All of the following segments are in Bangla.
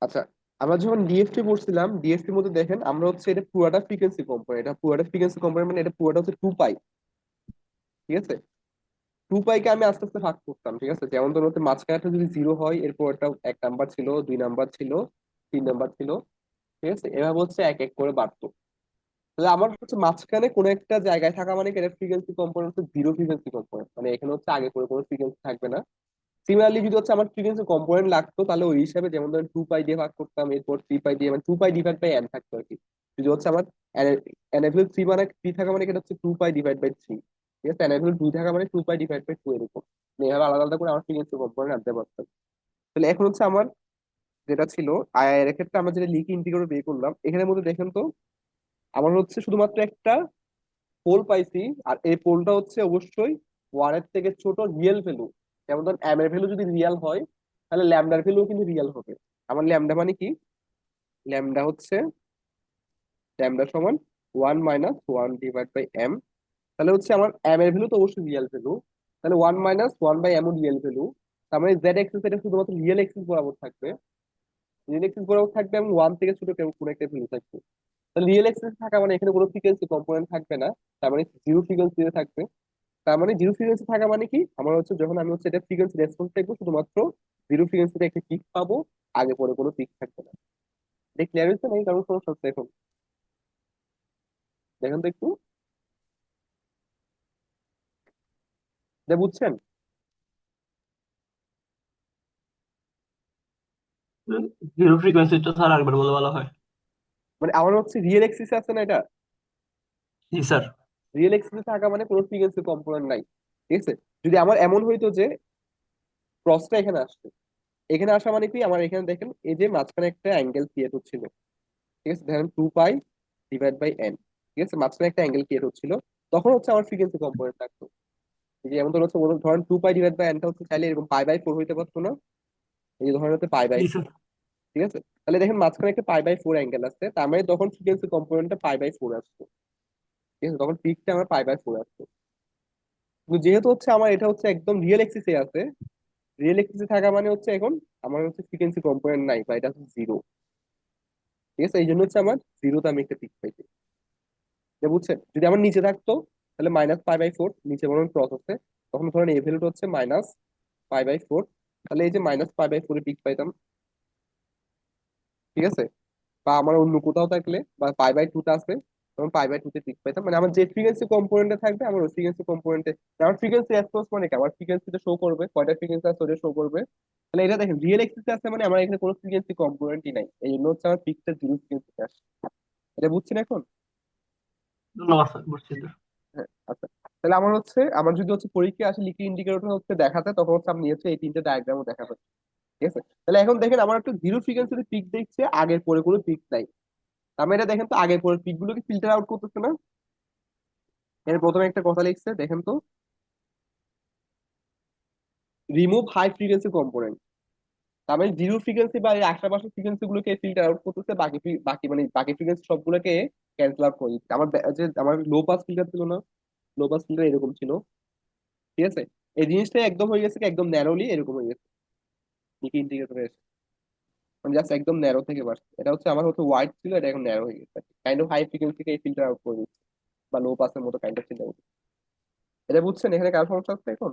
আচ্ছা, আমরা যখন ডিএফটি পড়ছিলাম, ডিএফটির মধ্যে দেখেন আমরা হচ্ছে এটা পুরাটা ফ্রিকোয়েন্সি কম্পোনেন্ট, এটা পুরাটা ফ্রিকোয়েন্সি কম্পোনেন্ট মানে এটা পুরাটা হচ্ছে 2 পাই। ঠিক আছে, 2 পাইকে আমি আস্তে আস্তে ভাগ করতাম। ঠিক আছে, যেমন ধরো হচ্ছে মাঝখানেটা যদি 0 হয়, এরপর একটা 1 নাম্বার ছিল, 2 নাম্বার ছিল, 3 নাম্বার ছিল। ঠিক আছে, এভাবে হচ্ছে এক এক করে বাড়তো। তাহলে আমার হচ্ছে মাঝখানে কোনো একটা জায়গায় থাকা মানে কি এটা ফ্রিকোয়েন্সি কম্পোনেন্ট হচ্ছে জিরো ফ্রিকোয়েন্সি কম্পোনেন্ট, মানে এখানে হচ্ছে আগে করে কোনো ফ্রিকোয়েন্সি থাকবে না। সিমিলারলি যদি হচ্ছে আমার ফ্রিকোয়েন্সি কম্পোনেন্ট লাগতো, তাহলে ওই হিসাবে যেমন ধরেন 2 পাই দিয়ে ভাগ করতাম, এরপর 3 পাই দিয়ে, মানে 2 পাই ডিভাইড বাই এন থাকতো আর কি। যদি হচ্ছে আমার এনএফএল 3 মানে 3 থাকা মানে এটা হচ্ছে 2 পাই ডিভাইড বাই 3। ঠিক আছে, এনএফএল 2 থাকা মানে 2 পাই ডিভাইড বাই 2 এরকম। মানে এভাবে আলাদা আলাদা করে আমার ফ্রিকোয়েন্সি কম্পোনেন্ট আনতে পারতাম। তাহলে এখন হচ্ছে আমার যেটা ছিল আইআর এর ক্ষেত্রে আমরা যেটা লিখি ইন্টিগ্রেটর বের করলাম, এখানের মধ্যে দেখেন তো আমার হচ্ছে শুধুমাত্র একটা পোল পাইছি। আর এই পোলটা হচ্ছে অবশ্যই ওয়ানের থেকে ছোট রিয়েল ভ্যালু। যেমন ধর এম এর ভ্যালু যদি রিয়েল হয়, তাহলে ল্যামডার ভ্যালু কিন্তু রিয়েল হবে। আমার ল্যামডা মানে কি, ল্যামডা হচ্ছে ল্যামডা সমান 1 - 1 ডিভাইড বাই এম। তাহলে হচ্ছে আমার এম এর ভ্যালু তো অবশ্যই রিয়েল ভ্যালু, তাহলে 1 - 1 বাই এম রিয়েল ভ্যালু। তার মানে জেড এক্সিস এটা শুধুমাত্র রিয়েল এক্সিস বরাবর থাকবে, রিয়েল এক্সিস বরাবর থাকবে এবং ওয়ান থেকে ছোট কেউ কোনো একটা ভ্যালু থাকবে। তাহলে রিয়েল এক্সিস থাকা মানে এখানে কোনো ফ্রিকোয়েন্সি কম্পোনেন্ট থাকবে না, তার মানে জিরো ফ্রিকোয়েন্সি থাকবে। তার মানে জিরো ফ্রিকোয়েন্সি থাকা মানে কি, আমার হচ্ছে যখন আমি হচ্ছে এটা ফ্রিকোয়েন্সি রেসপন্স দেখবো, শুধুমাত্র জিরো ফ্রিকোয়েন্সিতে একটা পিক পাবো, আগে পরে কোনো পিক থাকবে না। এটা ক্লিয়ার হচ্ছে নাকি কারণ সমস্যা হচ্ছে এখন? দেখেন তো একটু, এটা বুঝছেন? জিরো ফ্রিকোয়েন্সিটা স্যার আরেকবার বলে বলা হয়। মানে আমার হচ্ছে রিয়েল এক্সিস আছে না এটা, জি স্যার। রিয়েল এক্সিসে থাকা মানে কোনো ফ্রিকোয়েন্সি কম্পোনেন্ট নাই। ঠিক আছে, যদি আমার এমন হইতো যে ক্রসটা এখানে আসছে, এখানে আসা মানে কি, আমার এখানে দেখেন এই যে মাঝখানে একটা অ্যাঙ্গেল ক্রিয়েট হচ্ছিল। ঠিক আছে, ধরেন 2 পাই ডিভাইড বাই এন। ঠিক আছে, মাঝখানে একটা অ্যাঙ্গেল ক্রিয়েট হচ্ছিল, তখন হচ্ছে আমার ফ্রিকোয়েন্সি কম্পোনেন্ট থাকতো। এই যে যেমন ধরো হচ্ছে ধরেন 2 পাই ডিভাইড বাই এনটা হচ্ছে চাইলে এরকম পাই বাই 4 হইতে পারতো না, এই যে ধরেন হচ্ছে pi by G four sir. ঠিক আছে, তাহলে দেখেন মাঝখানে একটা পাই বাই 4 অ্যাঙ্গেল আছে, তার মানে তখন ফ্রিকোয়েন্সি কম্পোনেন্টটা পাই বাই 4 আসতো। ঠিক আছে, তখন পিকটা আমার পাই বাই 4 আসতো। কিন্তু যেহেতু হচ্ছে আমার এটা হচ্ছে একদম রিয়েল এক্সিসে আছে, রিয়েল এক্সিসে থাকা মানে হচ্ছে এখন আমার হচ্ছে ফ্রিকোয়েন্সি কম্পোনেন্ট নাই বা এটা হচ্ছে জিরো। ঠিক আছে, এই জন্য হচ্ছে আমার জিরোতে আমি একটা পিক পাইছি। যে বুঝছেন, যদি আমার নিচে থাকতো তাহলে -পাই বাই 4, নিচে বরং ক্রস আছে, তখন ধরেন এই ভ্যালুটা হচ্ছে -পাই বাই 4, তাহলে এই যে -পাই বাই 4 পিক পাইতাম। ঠিক আছে, বা আমার অন্য কোথাও থাকলে বা পাই বাই 2 আছে, তখন পাই বাই 2 তে পিক পাইতাম। মানে আমার যে ফ্রিকোয়েন্সি কম্পোনেন্টে থাকবে আমার ওই ফ্রিকোয়েন্সি কম্পোনেন্টে, আমার ফ্রিকোয়েন্সি রেসপন্স মানে কি, আমার ফ্রিকোয়েন্সিতে শো করবে কয়টা ফ্রিকোয়েন্সি আছে ওটা শো করবে। তাহলে এটা দেখেন রিয়েল এক্সিসে আছে মানে আমার এখানে কোনো ফ্রিকোয়েন্সি কম্পোনেন্টই নাই, এই জন্য হচ্ছে আমার পিকটা জিরো ফ্রিকোয়েন্সিতে আসে। এটা বুঝছেন এখন? ধন্যবাদ স্যার, বুঝছি স্যার। হ্যাঁ, আচ্ছা। তাহলে আমার হচ্ছে আমার যদি হচ্ছে পরীক্ষা আসে লিখে ইন্ডিকেটর হচ্ছে দেখাতে, তখন হচ্ছে আমি হচ্ছে এই তিনটে ডায়াগ্রামও দেখাবো। ঠিক আছে, তাহলে এখন দেখেন আমার একটু জিরো ফ্রিকোয়েন্সিতে পিক দেখছে, আগের পরে কোনো পিক নাই। আমি এটা দেখেন তো আগের পরে পিক গুলোকে ফিল্টার আউট করতেছে না। এর প্রথমে একটা কথা লিখছে দেখেন তো, রিমুভ হাই ফ্রিকোয়েন্সি কম্পোনেন্ট। তার মানে জিরো ফ্রিকোয়েন্সি বা এর আশেপাশের ফ্রিকোয়েন্সি গুলোকে ফিল্টার আউট করতেছে, বাকি মানে বাকি ফ্রিকোয়েন্সি সবগুলোকে ক্যান্সেল আউট করে দিচ্ছে। যে আমার লো পাস ফিল্টার ছিল না, লো পাস ফিল্টার এরকম ছিল। ঠিক আছে, এই জিনিসটা একদম হয়ে গেছে কি, একদম ন্যারোলি এরকম হয়ে গেছে নিকি ইন্ডিকেটরে এসে, মানে জাস্ট একদম ন্যারো থেকে বাড়ছে। এটা হচ্ছে আমার হচ্ছে ওয়াইড ছিল, এটা এখন ন্যারো হয়ে গেছে, কাইন্ড অফ হাই ফ্রিকোয়েন্সিকে ফিল্টার আউট করে দিচ্ছে, বা লো পাসের মতো কাইন্ড অফ ফিল্টার। এটা বুঝছেন এখানে কার সমস্যা হচ্ছে এখন?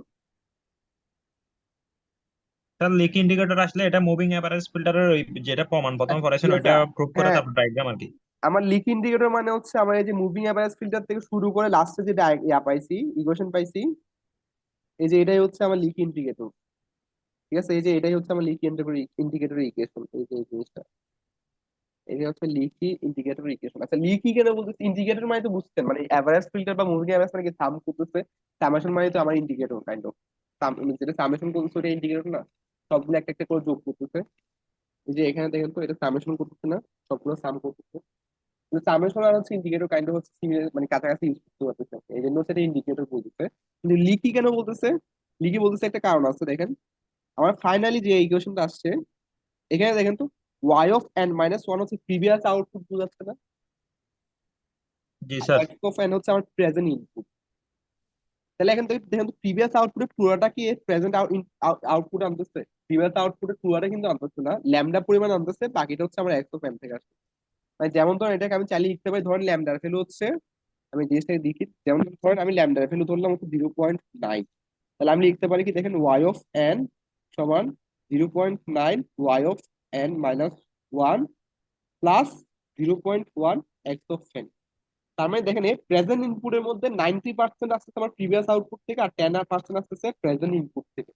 স্যার লিক ইন্ডিকেটর আসলে এটা মুভিং এভারেজ ফিল্টারের ওই যেটা প্রমাণ প্রথমে ঠিক পড়াইছেন আছে, ওইটা প্রুভ করে হ্যাঁ, তারপর ডায়াগ্রাম আর কি। আমার লিক ইন্ডিকেটর মানে হচ্ছে আমার এই যে মুভিং অ্যাভারেজ ফিল্টার থেকে শুরু করে লাস্টে যে ইয়া পাইছি, ইকুয়েশন পাইছি, এই যে এটাই হচ্ছে আমার লিক ইন্ডিকেটর। ঠিক আছে, এই যে এটাই হচ্ছে আমার লিক ইন্ডিকেটর ইকুয়েশন, এই যে এই জিনিসটা, এটা হচ্ছে লিকি ইন্ডিকেটর ইকুয়েশন। আচ্ছা, লিকি কেন বলতেছি, ইন্ডিকেটর মানে তো বুঝছেন, মানে এভারেজ ফিল্টার বা মুভিং অ্যাভারেজ মানে কি সাম করতেছে, সামেশন মানে তো আমার ইন্ডিকেটর কাইন্ড অফ, যেটা সামেশন করতেছে ওটা ইন্ডিকেটর না, সবগুলো একটা একটা করে যোগ করতেছে। এই যে এখানে দেখেন তো এটা সামেশন করতেছে না, সবগুলো সাম করতেছে। সামেশন আর হচ্ছে ইন্ডিকেটর কাইন্ড অফ হচ্ছে similar, মানে কাছাকাছি ইউজ করতে পারতেছে, এই জন্য হচ্ছে ইন্ডিকেটর বলতেছে। কিন্তু লিকি কেন বলতেছে, লিকি বলতেছে একটা কারণ আছে দেখেন। আমার ফাইনালি যে ইকুয়েশনটা আসছে, এখানে দেখেন তো y(n - 1) হচ্ছে প্রিভিয়াস আউটপুট বোঝাচ্ছে না, জি আর স্যার। y(n) হচ্ছে আমার প্রেজেন্ট ইনপুট। তাহলে এখান থেকে দেখেন তো প্রিভিয়াস আউটপুটে পুরোটা কি প্রেজেন্ট আউটপুট আনতেছে? প্রিভিয়াস আউটপুটে ফ্লুয়ারে কিন্তু আনতেছে না, ল্যামডা পরিমাণ আনতেছে, বাকিটা হচ্ছে আমার এক্সো ফ্যান থেকে আসছে। মানে যেমন ধরেন এটাকে আমি চালিয়ে লিখতে পারি, ধরেন ল্যামডার ভ্যালু হচ্ছে, আমি জিনিসটাকে দেখি, যেমন ধরেন আমি ল্যামডার ভ্যালু ধরলাম হচ্ছে 0.9, তাহলে আমি লিখতে পারি কি দেখেন, ওয়াই অফ এন সমান 0.9 Y of N minus one plus 0.1 X of N. তার মানে দেখেন এই প্রেজেন্ট ইনপুটের মধ্যে 90% আসতেছে আমার প্রিভিয়াস আউটপুট থেকে, আর 10% আসতেছে প্রেজেন্ট ইনপুট থেকে।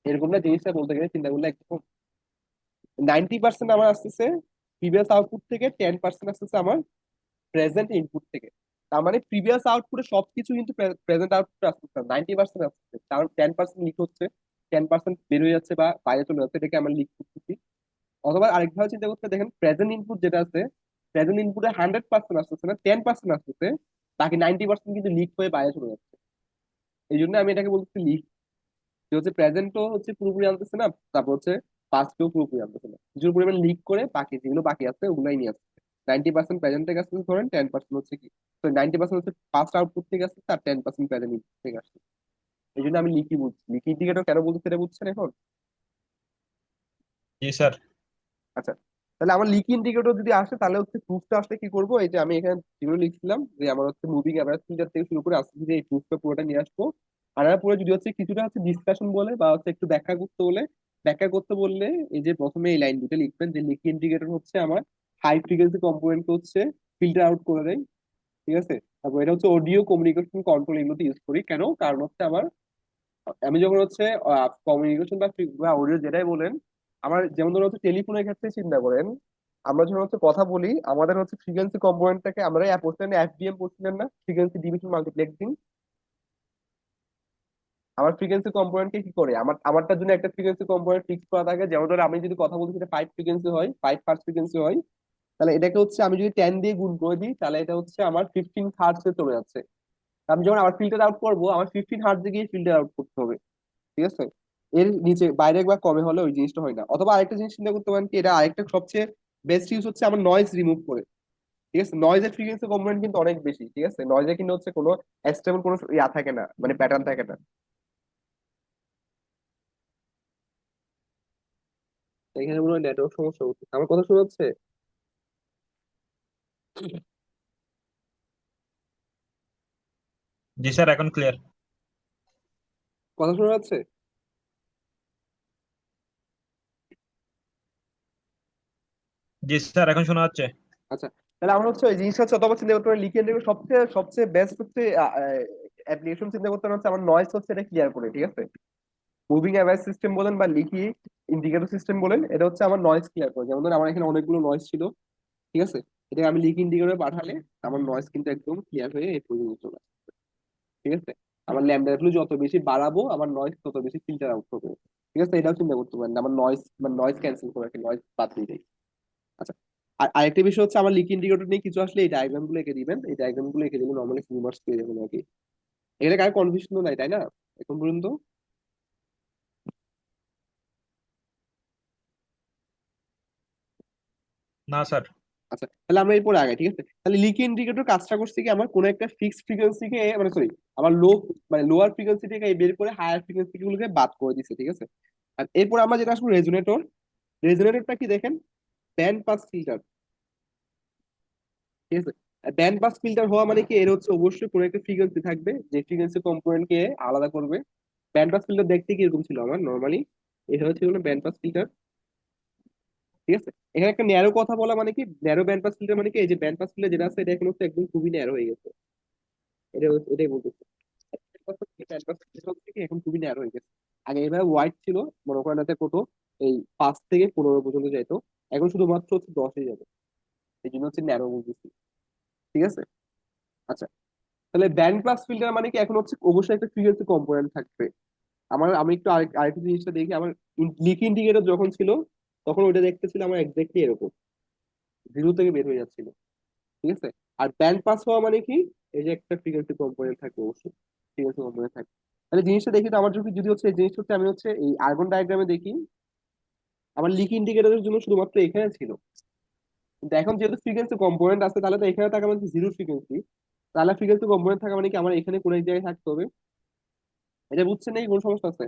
এরকম না জিনিসটা বলতে গেলে চিন্তা করলে একদম 90% আমার আসতেছে প্রিভিয়াস আউটপুট থেকে, 10% আসতেছে আমার প্রেজেন্ট ইনপুট থেকে। তার মানে প্রিভিয়াস আউটপুটে সবকিছু কিন্তু প্রেজেন্ট আউটপুটে আসতেছে না, 90% আসতেছে, কারণ 10% লিক হচ্ছে, 10% বের হয়ে যাচ্ছে বা বাইরে চলে যাচ্ছে, এটাকে আমরা লিক করতেছি। অথবা আরেকভাবে চিন্তা করতে দেখেন, প্রেজেন্ট ইনপুট যেটা আছে, প্রেজেন্ট ইনপুটে 100% আসতেছে না, 10% আসতেছে, বাকি 90% কিন্তু লিক হয়ে বাইরে চলে যাচ্ছে। এই জন্য আমি এটাকে বলতেছি লিক, যে হচ্ছে প্রেজেন্টও হচ্ছে পুরোপুরি আনতেছে না, তারপর হচ্ছে পাস্টও পুরোপুরি আনতেছে না, কিছুর পরিমাণ লিক করে বাকি যেগুলো বাকি আছে ওগুলাই নিয়ে আসছে। 90% প্রেজেন্ট থেকে আসছে ধরেন, 10% হচ্ছে কি, তো 90% হচ্ছে পাস্ট আউটপুট থেকে আসছে, তার 10% প্রেজেন্ট ইনপুট থেকে আসছে। এই জন্য আমি লিকই বলছি, লিক ইন্ডিকেটর কেন বলতে সেটা বুঝছেন এখন? জি স্যার। আচ্ছা, তাহলে আমার লিক ইন্ডিকেটর যদি আসে তাহলে হচ্ছে প্রুফটা আসলে কি করবো, এই যে আমি এখানে যেগুলো লিখছিলাম যে আমার হচ্ছে মুভিং অ্যাভারেজ ফিল্টার থেকে শুরু করে আসছে, যে এই প্রুফটা পুরোটা নিয়ে আসবো। আর আমার পুরো যদি হচ্ছে কিছুটা হচ্ছে ডিসকাশন বলে বা হচ্ছে একটু ব্যাখ্যা করতে বলে, ব্যাখ্যা করতে বললে এই যে প্রথমে এই লাইন দুটো লিখবেন যে লিক ইন্ডিকেটর হচ্ছে আমার হাই ফ্রিকোয়েন্সি কম্পোনেন্ট হচ্ছে ফিল্টার আউট করে দেয়। ঠিক আছে, তারপর এটা হচ্ছে অডিও কমিউনিকেশন কন্ট্রোল, এগুলোতে ইউজ করি কেন, কারণ হচ্ছে আমার, আমি যখন হচ্ছে কমিউনিকেশন বা অডিও যেটাই বলেন, আমার যেমন ধরো হচ্ছে টেলিফোনের ক্ষেত্রে চিন্তা করেন, আমরা যখন হচ্ছে কথা বলি, আমাদের হচ্ছে ফ্রিকোয়েন্সি কম্পোনেন্টটাকে আমরা পড়ছিলেন, এফডিএম পড়ছিলেন না, ফ্রিকোয়েন্সি ডিভিশন মাল্টিপ্লেক্সিং। আমার ফ্রিকোয়েন্সি কম্পোনেন্টকে কি করে, আমারটার জন্য একটা ফ্রিকোয়েন্সি কম্পোনেন্ট ফিক্স করা থাকে, যেমন ধরো আমি যদি কথা বলছি সেটা 5 ফ্রিকোয়েন্সি হয়, 5 হার্টজ ফ্রিকোয়েন্সি হয়, তাহলে এটাকে হচ্ছে আমি যদি 10 দিয়ে গুণ করে দিই, তাহলে এটা হচ্ছে আমার 15 হার্টজে চলে যাচ্ছে। আমি যখন আবার ফিল্টার আউট করবো, আমার 15 হার্টজে গিয়ে ফিল্টার আউট করতে হবে। ঠিক আছে, এর নিচে বাইরে বা কমে হলে ওই জিনিসটা হয় না। অথবা আরেকটা জিনিস চিন্তা করতে পারেন কি, এটা আরেকটা সবচেয়ে বেস্ট ইউজ হচ্ছে আমার নয়েজ রিমুভ করে। ঠিক আছে, নয়েজের ফ্রিকোয়েন্সি কম্পোনেন্ট কিন্তু অনেক বেশি, ঠিক আছে, নয়েজে কিন্তু হচ্ছে কোনো স্টেবল কোনো ইয়া থাকে না, মানে প্যাটার্ন থাকে না। এখানে মনে হয় নেটওয়ার্ক সমস্যা হচ্ছে, আমার কথা শোনা যাচ্ছে? জি স্যার, এখন ক্লিয়ার। কথা শোনা যাচ্ছে? জি স্যার, এখন শোনা যাচ্ছে। আচ্ছা, তাহলে আমরা হচ্ছে ওই জিনিসটা হচ্ছে, অথবা চিন্তা করতে পারি লিকেন সবচেয়ে সবচেয়ে বেস্ট হচ্ছে অ্যাপ্লিকেশন চিন্তা করতে হচ্ছে আমার নয়েজ হচ্ছে এটা ক্লিয়ার করে। ঠিক আছে, মুভিং অ্যাভারেজ সিস্টেম বলেন বা লিকি ইন্ডিকেটর সিস্টেম বলেন, এটা হচ্ছে আমার নয়েজ ক্লিয়ার করে। যেমন ধরুন আমার এখানে অনেকগুলো নয়েজ ছিল, ঠিক আছে, এটাকে আমি লিক ইন্ডিকেটরে পাঠালে আমার নয়েজ কিন্তু একদম ক্লিয়ার হয়ে এই পর্যন্ত চলে আসে। ঠিক আছে, আমার ল্যামডা ভ্যালু যত বেশি বাড়াবো আমার নয়েজ তত বেশি ফিল্টার আউট হবে। ঠিক আছে, এটাও চিন্তা করতে পারেন, আমার নয়েজ মানে নয়েজ ক্যান্সেল করে রাখি, নয়েজ বাদ দিয়ে দেয়। আচ্ছা, আর আরেকটা বিষয় হচ্ছে আমার লিক ইন্ডিকেটর নিয়ে কিছু আসলে এই ডায়াগ্রাম গুলো এঁকে দিবেন, এই ডায়াগ্রাম গুলো এঁকে দিলে নর্মালি ফুল মার্কস পেয়ে যাবেন আর কি। এখানে কারো কনফিউশন নাই তাই না এখন পর্যন্ত? না স্যার। আচ্ছা, তাহলে আমরা এরপরে আগে, ঠিক আছে, তাহলে লিক ইন্ডিকেটর কাজটা করছে কি, আমার কোনো একটা ফিক্সড ফ্রিকোয়েন্সিকে মানে সরি, আমার মানে লোয়ার ফ্রিকোয়েন্সি থেকে বের করে হায়ার ফ্রিকোয়েন্সি গুলোকে বাদ করে দিচ্ছে। ঠিক আছে, আর এরপর আমরা যেটা আসবো রেজোনেটর। রেজোনেটরটা কি দেখেন, ব্যান্ড পাস ফিল্টার। ঠিক আছে, ব্যান্ড পাস ফিল্টার হওয়া মানে কি, এর হচ্ছে অবশ্যই কোনো একটা ফ্রিকোয়েন্সি থাকবে যে ফ্রিকোয়েন্সি কম্পোনেন্টকে আলাদা করবে। ব্যান্ড পাস ফিল্টার দেখতে কি এরকম ছিল আমার নর্মালি, এটা হচ্ছে ব্যান্ড পাস ফিল্টার। ঠিক আছে, এখানে একটা ন্যারো কথা বলা মানে কি, ন্যারো ব্যান্ড পাস ফিল্টার মানে কি, এই যে ব্যান্ড পাস ফিল্টার যেটা আছে এটা এখন হচ্ছে একদম খুবই ন্যারো হয়ে গেছে। এটাই বলতেছে, ব্যান্ড পাস ফিল্টার হচ্ছে কি এখন খুবই ন্যারো হয়ে গেছে। আগে এভাবে ওয়াইড ছিল, মনে করেন এতে কত, এই 5 থেকে 15 পর্যন্ত যাইতো, এখন শুধুমাত্র হচ্ছে 10-এ যাবে। এই জন্য হচ্ছে ন্যারো বলতেছি। ঠিক আছে, আচ্ছা, তাহলে ব্যান্ড পাস ফিল্টার মানে কি, এখন হচ্ছে অবশ্যই একটা ফ্রিকোয়েন্সি কম্পোনেন্ট থাকবে। আমি একটু আরেকটা জিনিসটা দেখি, আমার লিক ইন্ডিকেটর যখন ছিল তখন ওইটা দেখতেছিল আমার এক্স্যাক্টলি এরকম, জিরো থেকে বের হয়ে যাচ্ছিল। ঠিক আছে, আর ব্যান্ড পাস হওয়া মানে কি, এই যে একটা ফ্রিকোয়েন্সি কম্পোনেন্ট থাকবে, অবশ্যই ফ্রিকোয়েন্সি কম্পোনেন্ট থাকবে। তাহলে জিনিসটা দেখি তো, আমার যদি যদি হচ্ছে এই জিনিসটা হচ্ছে আমি হচ্ছে এই আর্গন ডায়াগ্রামে দেখি, আমার লিক ইন্ডিকেটরের জন্য শুধুমাত্র এখানে ছিল, কিন্তু এখন যেহেতু ফ্রিকোয়েন্সি কম্পোনেন্ট আছে, তাহলে তো এখানে থাকা মানে জিরো ফ্রিকোয়েন্সি, তাহলে ফ্রিকোয়েন্সি কম্পোনেন্ট থাকা মানে কি আমার এখানে কোনো এক জায়গায় থাকতে হবে। এটা বুঝছেন নাকি, কোন সমস্যা আছে?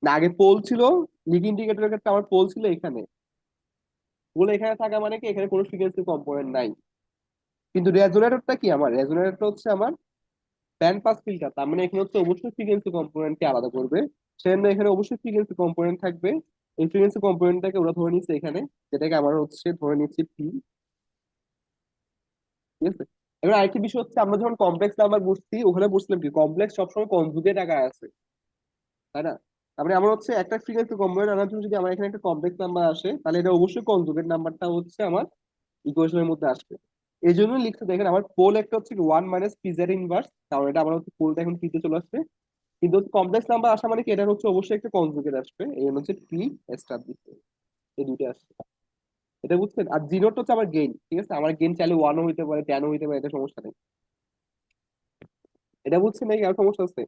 না, আগে পোল ছিল। লিক ইন্ডিকেটরের ক্ষেত্রে আমার পোল ছিল এখানে। পোল এখানে থাকা মানে কি এখানে কোনো ফ্রিকোয়েন্সি কম্পোনেন্ট নাই। কিন্তু রেজোনেটরটা কি, আমার রেজোনেটরটা হচ্ছে আমার ব্যান্ড পাস ফিল্টার, তার মানে এখানে হচ্ছে অবশ্যই ফ্রিকোয়েন্সি কম্পোনেন্টকে আলাদা করবে। সেজন্য এখানে অবশ্যই ফ্রিকোয়েন্সি কম্পোনেন্ট থাকবে। এই ফ্রিকোয়েন্সি কম্পোনেন্টটাকে ওরা ধরে নিচ্ছে এখানে, যেটাকে আমার হচ্ছে ধরে নিচ্ছে পি। ঠিক আছে। এবার আরেকটি বিষয় হচ্ছে, আমরা যখন কমপ্লেক্স নাম্বার বুঝছি ওখানে বুঝলাম কি কমপ্লেক্স সবসময় কনজুগেট আকারে আছে, তাই না? তারপরে আমার হচ্ছে একটা ফ্রিকোয়েন্সি কম্পোনেন্ট আনার জন্য যদি আমার এখানে একটা কমপ্লেক্স নাম্বার আসে, তাহলে এটা অবশ্যই কনজুগেট নাম্বারটা হচ্ছে আমার ইকুয়েশনের মধ্যে আসবে। এই জন্য লিখতে দেখেন আমার পোল একটা হচ্ছে one minus P Z inverse, কারণ এটা আমার হচ্ছে পোলটা এখন পিতে চলে আসছে। কিন্তু কমপ্লেক্স নাম্বার আসা মানে কি এটা হচ্ছে অবশ্যই একটা কনজুগেট আসবে, এই জন্য হচ্ছে পি এস্টাবলিশ, এই দুইটা আসছে। এটা বুঝছেন? আর জিরোটা হচ্ছে আমার গেইন, ঠিক আছে? আমার গেইন চাইলে ওয়ানও হইতে পারে, টেনও হইতে পারে, এটা সমস্যা নেই। এটা বুঝছেন নাকি আর সমস্যা আছে?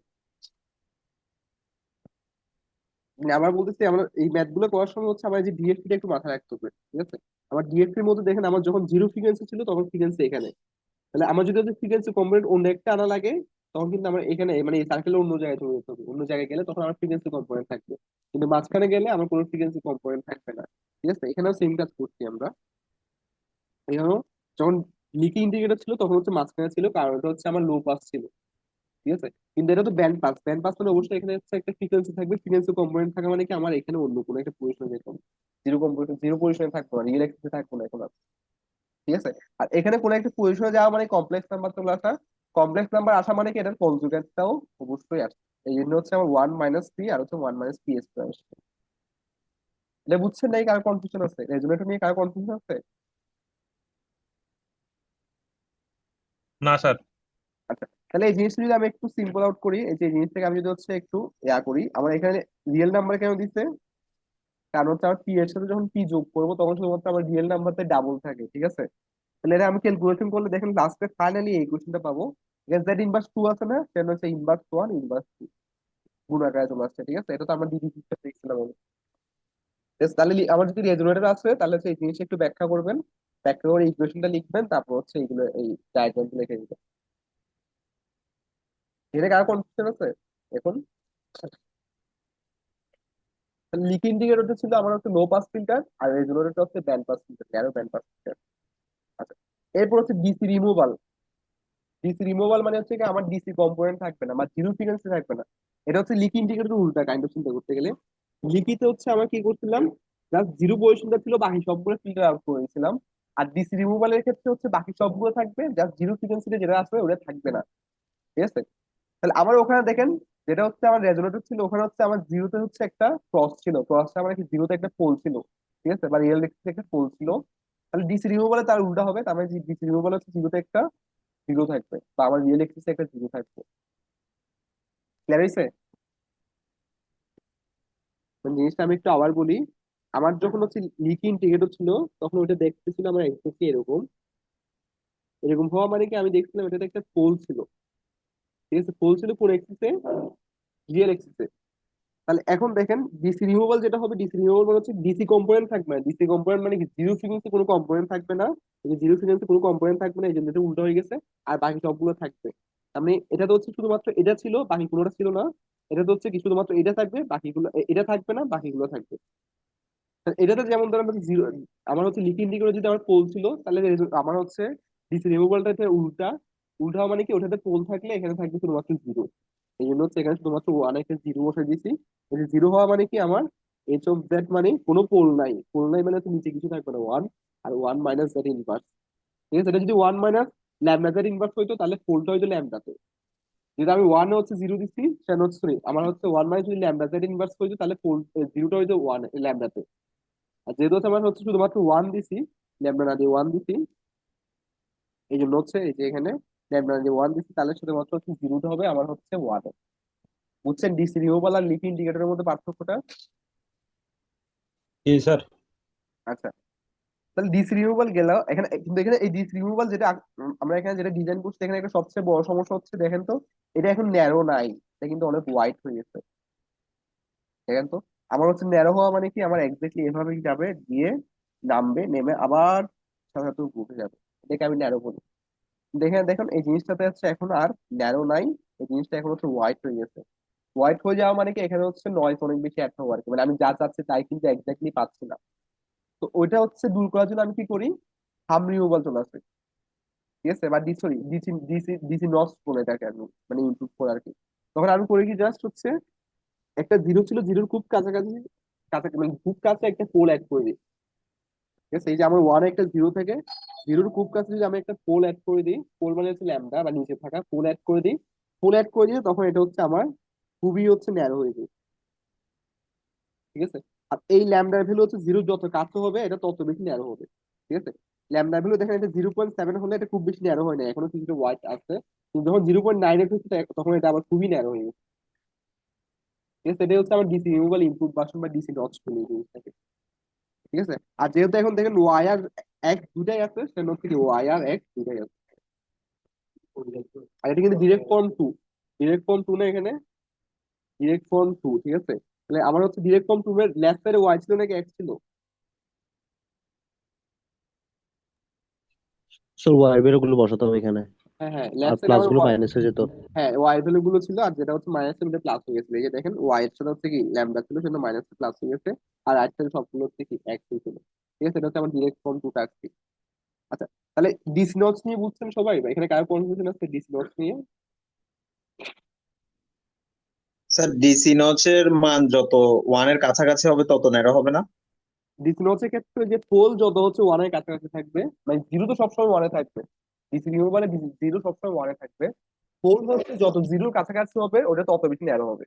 মানে আমরা বলতেছি আমরা এই ম্যাথ গুলো করার সময় হচ্ছে আমার এই যে ডিএফটি টা একটু মাথায় রাখতে হবে, ঠিক আছে? আমার ডিএফটির মধ্যে দেখেন আমার যখন জিরো ফ্রিকোয়েন্সি ছিল তখন ফ্রিকোয়েন্সি এখানে, তাহলে আমার যদি হচ্ছে ফ্রিকোয়েন্সি কম্পোনেন্ট অন্য একটা আনা লাগে, তখন কিন্তু আমার এখানে মানে এই সার্কেলের অন্য জায়গায় চলে যেতে হবে। অন্য জায়গায় গেলে তখন আমার ফ্রিকোয়েন্সি কম্পোনেন্ট থাকবে, কিন্তু মাঝখানে গেলে আমার কোনো ফ্রিকোয়েন্সি কম্পোনেন্ট থাকবে না। ঠিক আছে, এখানেও সেম কাজ করছি আমরা। এখানেও যখন লিকি ইন্ডিকেটর ছিল তখন হচ্ছে মাঝখানে ছিল, কারণ এটা হচ্ছে আমার লো পাস ছিল। ঠিক আছে। কিন্তু এটা তো ব্যান্ড পাস, ব্যান্ড পাস মানে অবশ্যই এখানে হচ্ছে একটা ফ্রিকোয়েন্সি থাকবে, ফ্রিকোয়েন্সি কম্পোনেন্ট থাকা মানে কি আমার এখানে অন্য কোনো একটা পজিশনে যেতাম। জিরো কম্পোনেন্ট, জিরো পজিশনে থাকবো না, রিয়েল এক্সিসে থাকবো না এখন আর। ঠিক আছে। আর এখানে কোনো একটা পজিশনে যাওয়া মানে কমপ্লেক্স নাম্বার চলে আসা, কমপ্লেক্স নাম্বার আসা মানে কি এটার কনজুগেটটাও অবশ্যই আসে। এই জন্য হচ্ছে আমার ওয়ান মাইনাস পি আর হচ্ছে ওয়ান মাইনাস পি স্কোয়ার আসছে। এটা বুঝছেন নাই? কার কনফিউশন আছে রেজোনেটর নিয়ে, কার কনফিউশন আছে? না স্যার। আচ্ছা, তাহলে এই জিনিসটা যদি আমি একটু সিম্পল আউট করি, এই যে জিনিসটাকে আমি যদি হচ্ছে একটু করি, আমার এখানে রিয়েল নাম্বার কেন দিচ্ছে? কারণ হচ্ছে আমার পি এর সাথে যখন পি যোগ করবো তখন শুধুমাত্র আমার রিয়েল নাম্বারটা ডাবল থাকে, ঠিক আছে? তাহলে এটা আমি ক্যালকুলেশন করলে দেখেন লাস্টে ফাইনালি এই কোশ্চেনটা পাবো। জেড ইনভার্স টু আছে না, সেটা হচ্ছে ইনভার্স ওয়ান ইনভার্স টু গুণ আকারে চলে আসছে। ঠিক আছে, এটা তো আমরা ডিডি সিস্টেম দেখছিলাম আমি। Yes, তাহলে আমার যদি রেজোনেটর আছে তাহলে হচ্ছে এই জিনিসটা একটু ব্যাখ্যা করবেন, ব্যাখ্যা করে ইকুয়েশনটা লিখবেন, তারপর হচ্ছে এইগুলো এই ডায়াগ্রাম লিখে দিবেন। এটা কার কনফিউশন আছে এখন? লিক ইন্ডিকেটরটা ছিল আমার হচ্ছে লো পাস ফিল্টার, আর রেজোনেটরটা হচ্ছে band pass filter, narrow band pass filter. আচ্ছা, এরপর হচ্ছে ডিসি রিমুভাল। ডিসি রিমুভাল মানে হচ্ছে কি আমার ডিসি কম্পোনেন্ট থাকবে না, আমার জিরো ফ্রিকোয়েন্সি থাকবে না। এটা হচ্ছে লিক ইন্ডিকেটর উল্টা কাইন্ড অফ চিন্তা করতে গেলে। লিকিতে হচ্ছে আমরা কি করছিলাম, জাস্ট জিরো পজিশনটা ছিল, বাকি সবগুলো ফিল্টার আউট করে দিয়েছিলাম। আর ডিসি রিমুভালের ক্ষেত্রে হচ্ছে বাকি সবগুলো থাকবে, জাস্ট জিরো ফ্রিকোয়েন্সিতে যেটা আসবে ওটা থাকবে না। ঠিক আছে। তাহলে আমার ওখানে দেখেন, যেটা হচ্ছে আমার রেজোনেটর ছিল ওখানে হচ্ছে আমার জিরোতে হচ্ছে একটা ক্রস ছিল, ক্রসটা আমার কি জিরোতে একটা পোল ছিল। ঠিক আছে, বা রিয়েল একটা পোল ছিল। তাহলে ডিসি রিমুভালে তার উল্টা হবে, তার মানে ডিসি রিমুভাল হচ্ছে জিরোতে একটা জিরো থাকবে, বা আমার রিয়েল এক্সিসে একটা জিরো থাকবে। ক্লিয়ার হয়েছে? মানে জিনিসটা আমি একটু আবার বলি। আমার যখন হচ্ছে লিক ইন্ডিকেটর ছিল তখন ওইটা দেখতেছিল আমার এক্সাক্টলি এরকম, এরকম হওয়া মানে কি আমি দেখছিলাম এটাতে একটা পোল ছিল। ঠিক আছে, পোল ছিল কোন এক্সিসে? রিয়েল এক্সিসে। তাহলে এখন দেখেন ডিসি রিমুভাল যেটা হবে, ডিসি রিমুভাল মানে হচ্ছে ডিসি কম্পোনেন্ট থাকবে না। ডিসি কম্পোনেন্ট মানে কি জিরো ফ্রিকোয়েন্সি কোনো কম্পোনেন্ট থাকবে না। এই যে জিরো ফ্রিকোয়েন্সি কোনো কম্পোনেন্ট থাকবে না, এই জন্য এটা উল্টো হয়ে গেছে। আর বাকি সবগুলো থাকবে। আমি এটা তো হচ্ছে শুধুমাত্র এটা ছিল, বাকি কোনোটা ছিল না। এটা তো হচ্ছে কি শুধুমাত্র এটা থাকবে, বাকিগুলো এটা থাকবে না, বাকিগুলো থাকবে। তো এটাতে যেমন ধরেন জিরো, আমার হচ্ছে লিক ইন্ডিকেটর যদি আমার পোল ছিল, তাহলে আমার হচ্ছে ডিসি রিমুভালটা উল্টা। উল্টা হওয়া মানে কি ওটাতে পোল থাকলে এখানে থাকবে শুধুমাত্র জিরো। এই জন্য হচ্ছে এখানে শুধুমাত্র ওয়ান একটা জিরো বসে দিয়েছি। এই যে জিরো হওয়া মানে কি আমার এইচ অফ জেড মানে কোনো পোল নাই, পোল নাই মানে হচ্ছে নিচে কিছু থাকবে না, ওয়ান। আর ওয়ান মাইনাস জেড ইনভার্স। ঠিক আছে, এটা যদি one minus lambda Z inverse হইতো তাহলে পোলটা হইতো ল্যামডাতে। যদি আমি ওয়ানে হচ্ছে জিরো দিচ্ছি, সেটা হচ্ছে sorry, আমার হচ্ছে ওয়ান মাইনাস যদি ল্যামডা জেড ইনভার্স হইতো তাহলে পোল জিরোটা হইতো ওয়ান ল্যামডাতে। আর যেহেতু হচ্ছে আমার হচ্ছে শুধুমাত্র ওয়ান দিছি, ল্যামডা না দিয়ে ওয়ান দিছি, এই জন্য হচ্ছে এই যে এখানে ল্যামডা না দিয়ে ওয়ান দিছি, তাহলে শুধুমাত্র হচ্ছে জিরোটা হবে আমার হচ্ছে ওয়ান। বুঝছেন ডিসি রিমুভাল আর লিপি ইন্ডিকেটরের মধ্যে পার্থক্যটা? জি স্যার। আচ্ছা, তাহলে ডিসি রিমুভাল গেল এখানে, কিন্তু এখানে এই ডিসি রিমুভাল যেটা আমরা এখানে যেটা ডিজাইন করছি, এখানে একটা সবচেয়ে বড় সমস্যা হচ্ছে দেখেন তো, এটা এখন ন্যারো নাই, এটা কিন্তু অনেক ওয়াইড হয়ে গেছে। দেখেন তো, আমার হচ্ছে ন্যারো হওয়া মানে কি আমার এক্স্যাক্টলি এভাবেই যাবে, দিয়ে নামবে, নেমে আবার সাথে সাথে উঠে যাবে, এটাকে আমি ন্যারো বলি। দেখেন দেখুন এই জিনিসটাতে হচ্ছে এখন আর ন্যারো নাই, এই জিনিসটা এখন হচ্ছে ওয়াইড হয়ে গেছে। হোয়াইট হয়ে যাওয়া মানে কি এখানে হচ্ছে নয়েজ অনেক বেশি অ্যাড হওয়া আর কি, মানে আমি যা চাচ্ছি তাই কিন্তু এক্স্যাক্টলি পাচ্ছি না। তো ওইটা হচ্ছে দূর করার জন্য আমি কি করি, হাম রিমুভাল চলে আসে, ঠিক আছে, বা সরি ডিসি ডিসি ডিসি নস বলে এটাকে আমি, মানে ইমপ্রুভ করে আর কি। তখন আমি করি কি, জাস্ট হচ্ছে একটা জিরো ছিল, জিরোর খুব কাছাকাছি, কাছাকাছি মানে খুব কাছে একটা পোল অ্যাড করে দিই, ঠিক আছে। এই যে আমার ওয়ানে একটা জিরো থেকে, জিরোর খুব কাছে যদি আমি একটা পোল অ্যাড করে দিই, পোল মানে হচ্ছে ল্যামডা বা নিচে থাকা, পোল অ্যাড করে দিই, পোল অ্যাড করে দিয়ে তখন এটা হচ্ছে আমার খুবই হচ্ছে ন্যারো হয়ে যায়, ঠিক আছে। আর এই ল্যামডার ভ্যালু হচ্ছে জিরো যত কাছে হবে এটা তত বেশি ন্যারো হবে, ঠিক আছে। ল্যামডার ভ্যালু দেখেন এটা 0.7 হলে এটা খুব বেশি ন্যারো হয় না, এখনো কিছুটা হোয়াইট আছে, কিন্তু যখন 0.9 হচ্ছে তখন এটা আবার খুবই ন্যারো হয়ে গেছে, ঠিক আছে। এটা হচ্ছে আমার ডিসি রিমুভাল ইনপুট বাসন বা ডিসি নচ বলে এই জিনিসটাকে, ঠিক আছে। আর যেহেতু এখন দেখেন ওয়াইয়ার এক দুটাই আছে, সেটা হচ্ছে কি ওয়াইয়ার এক দুটাই আছে, আর এটা কিন্তু direct form two, direct form two না এখানে, ডিরেক্ট ফর্ম টু, ঠিক আছে। তাহলে আমার হচ্ছে ডিরেক্ট ফর্ম টু এর লেফট সাইডে ওয়াই ছিল নাকি এক্স ছিল? স্যার ওয়াই বের গুলো বসাতে হবে এখানে, হ্যাঁ হ্যাঁ, আর লেফট সাইডে প্লাস আমার গুলো মাইনাস হয়ে যেত। হ্যাঁ ওয়াই ভ্যালু গুলো ছিল, আর যেটা হচ্ছে মাইনাস ছিল প্লাস হয়ে গেছে, এই যে দেখেন ওয়াই এর সাথে হচ্ছে কি ল্যামডা ছিল, সেটা মাইনাস প্লাস হয়ে গেছে, আর রাইট সাইডে সবগুলো হচ্ছে কি এক্স ছিল, ঠিক আছে। এটা হচ্ছে আমার ডিরেক্ট ফর্ম টু আসছে। আচ্ছা, তাহলে ডিসি নোটস নিয়ে বুঝছেন সবাই, বা এখানে কারো কনফিউশন আছে ডিসি নোটস নিয়ে? স্যার ডিসি নচের মান যত ওয়ানের কাছাকাছি হবে তত ন্যারো হবে না? ডিসি নোটস এর ক্ষেত্রে যে পোল যত হচ্ছে ওয়ানের কাছাকাছি থাকবে, মানে জিরো তো সবসময় ওয়ানে থাকবে, ডিসি রিমুভালে জিরো সবসময় ওয়ানে থাকবে, পোল হচ্ছে যত জিরোর কাছাকাছি হবে ওটা তত বেশি ন্যারো হবে।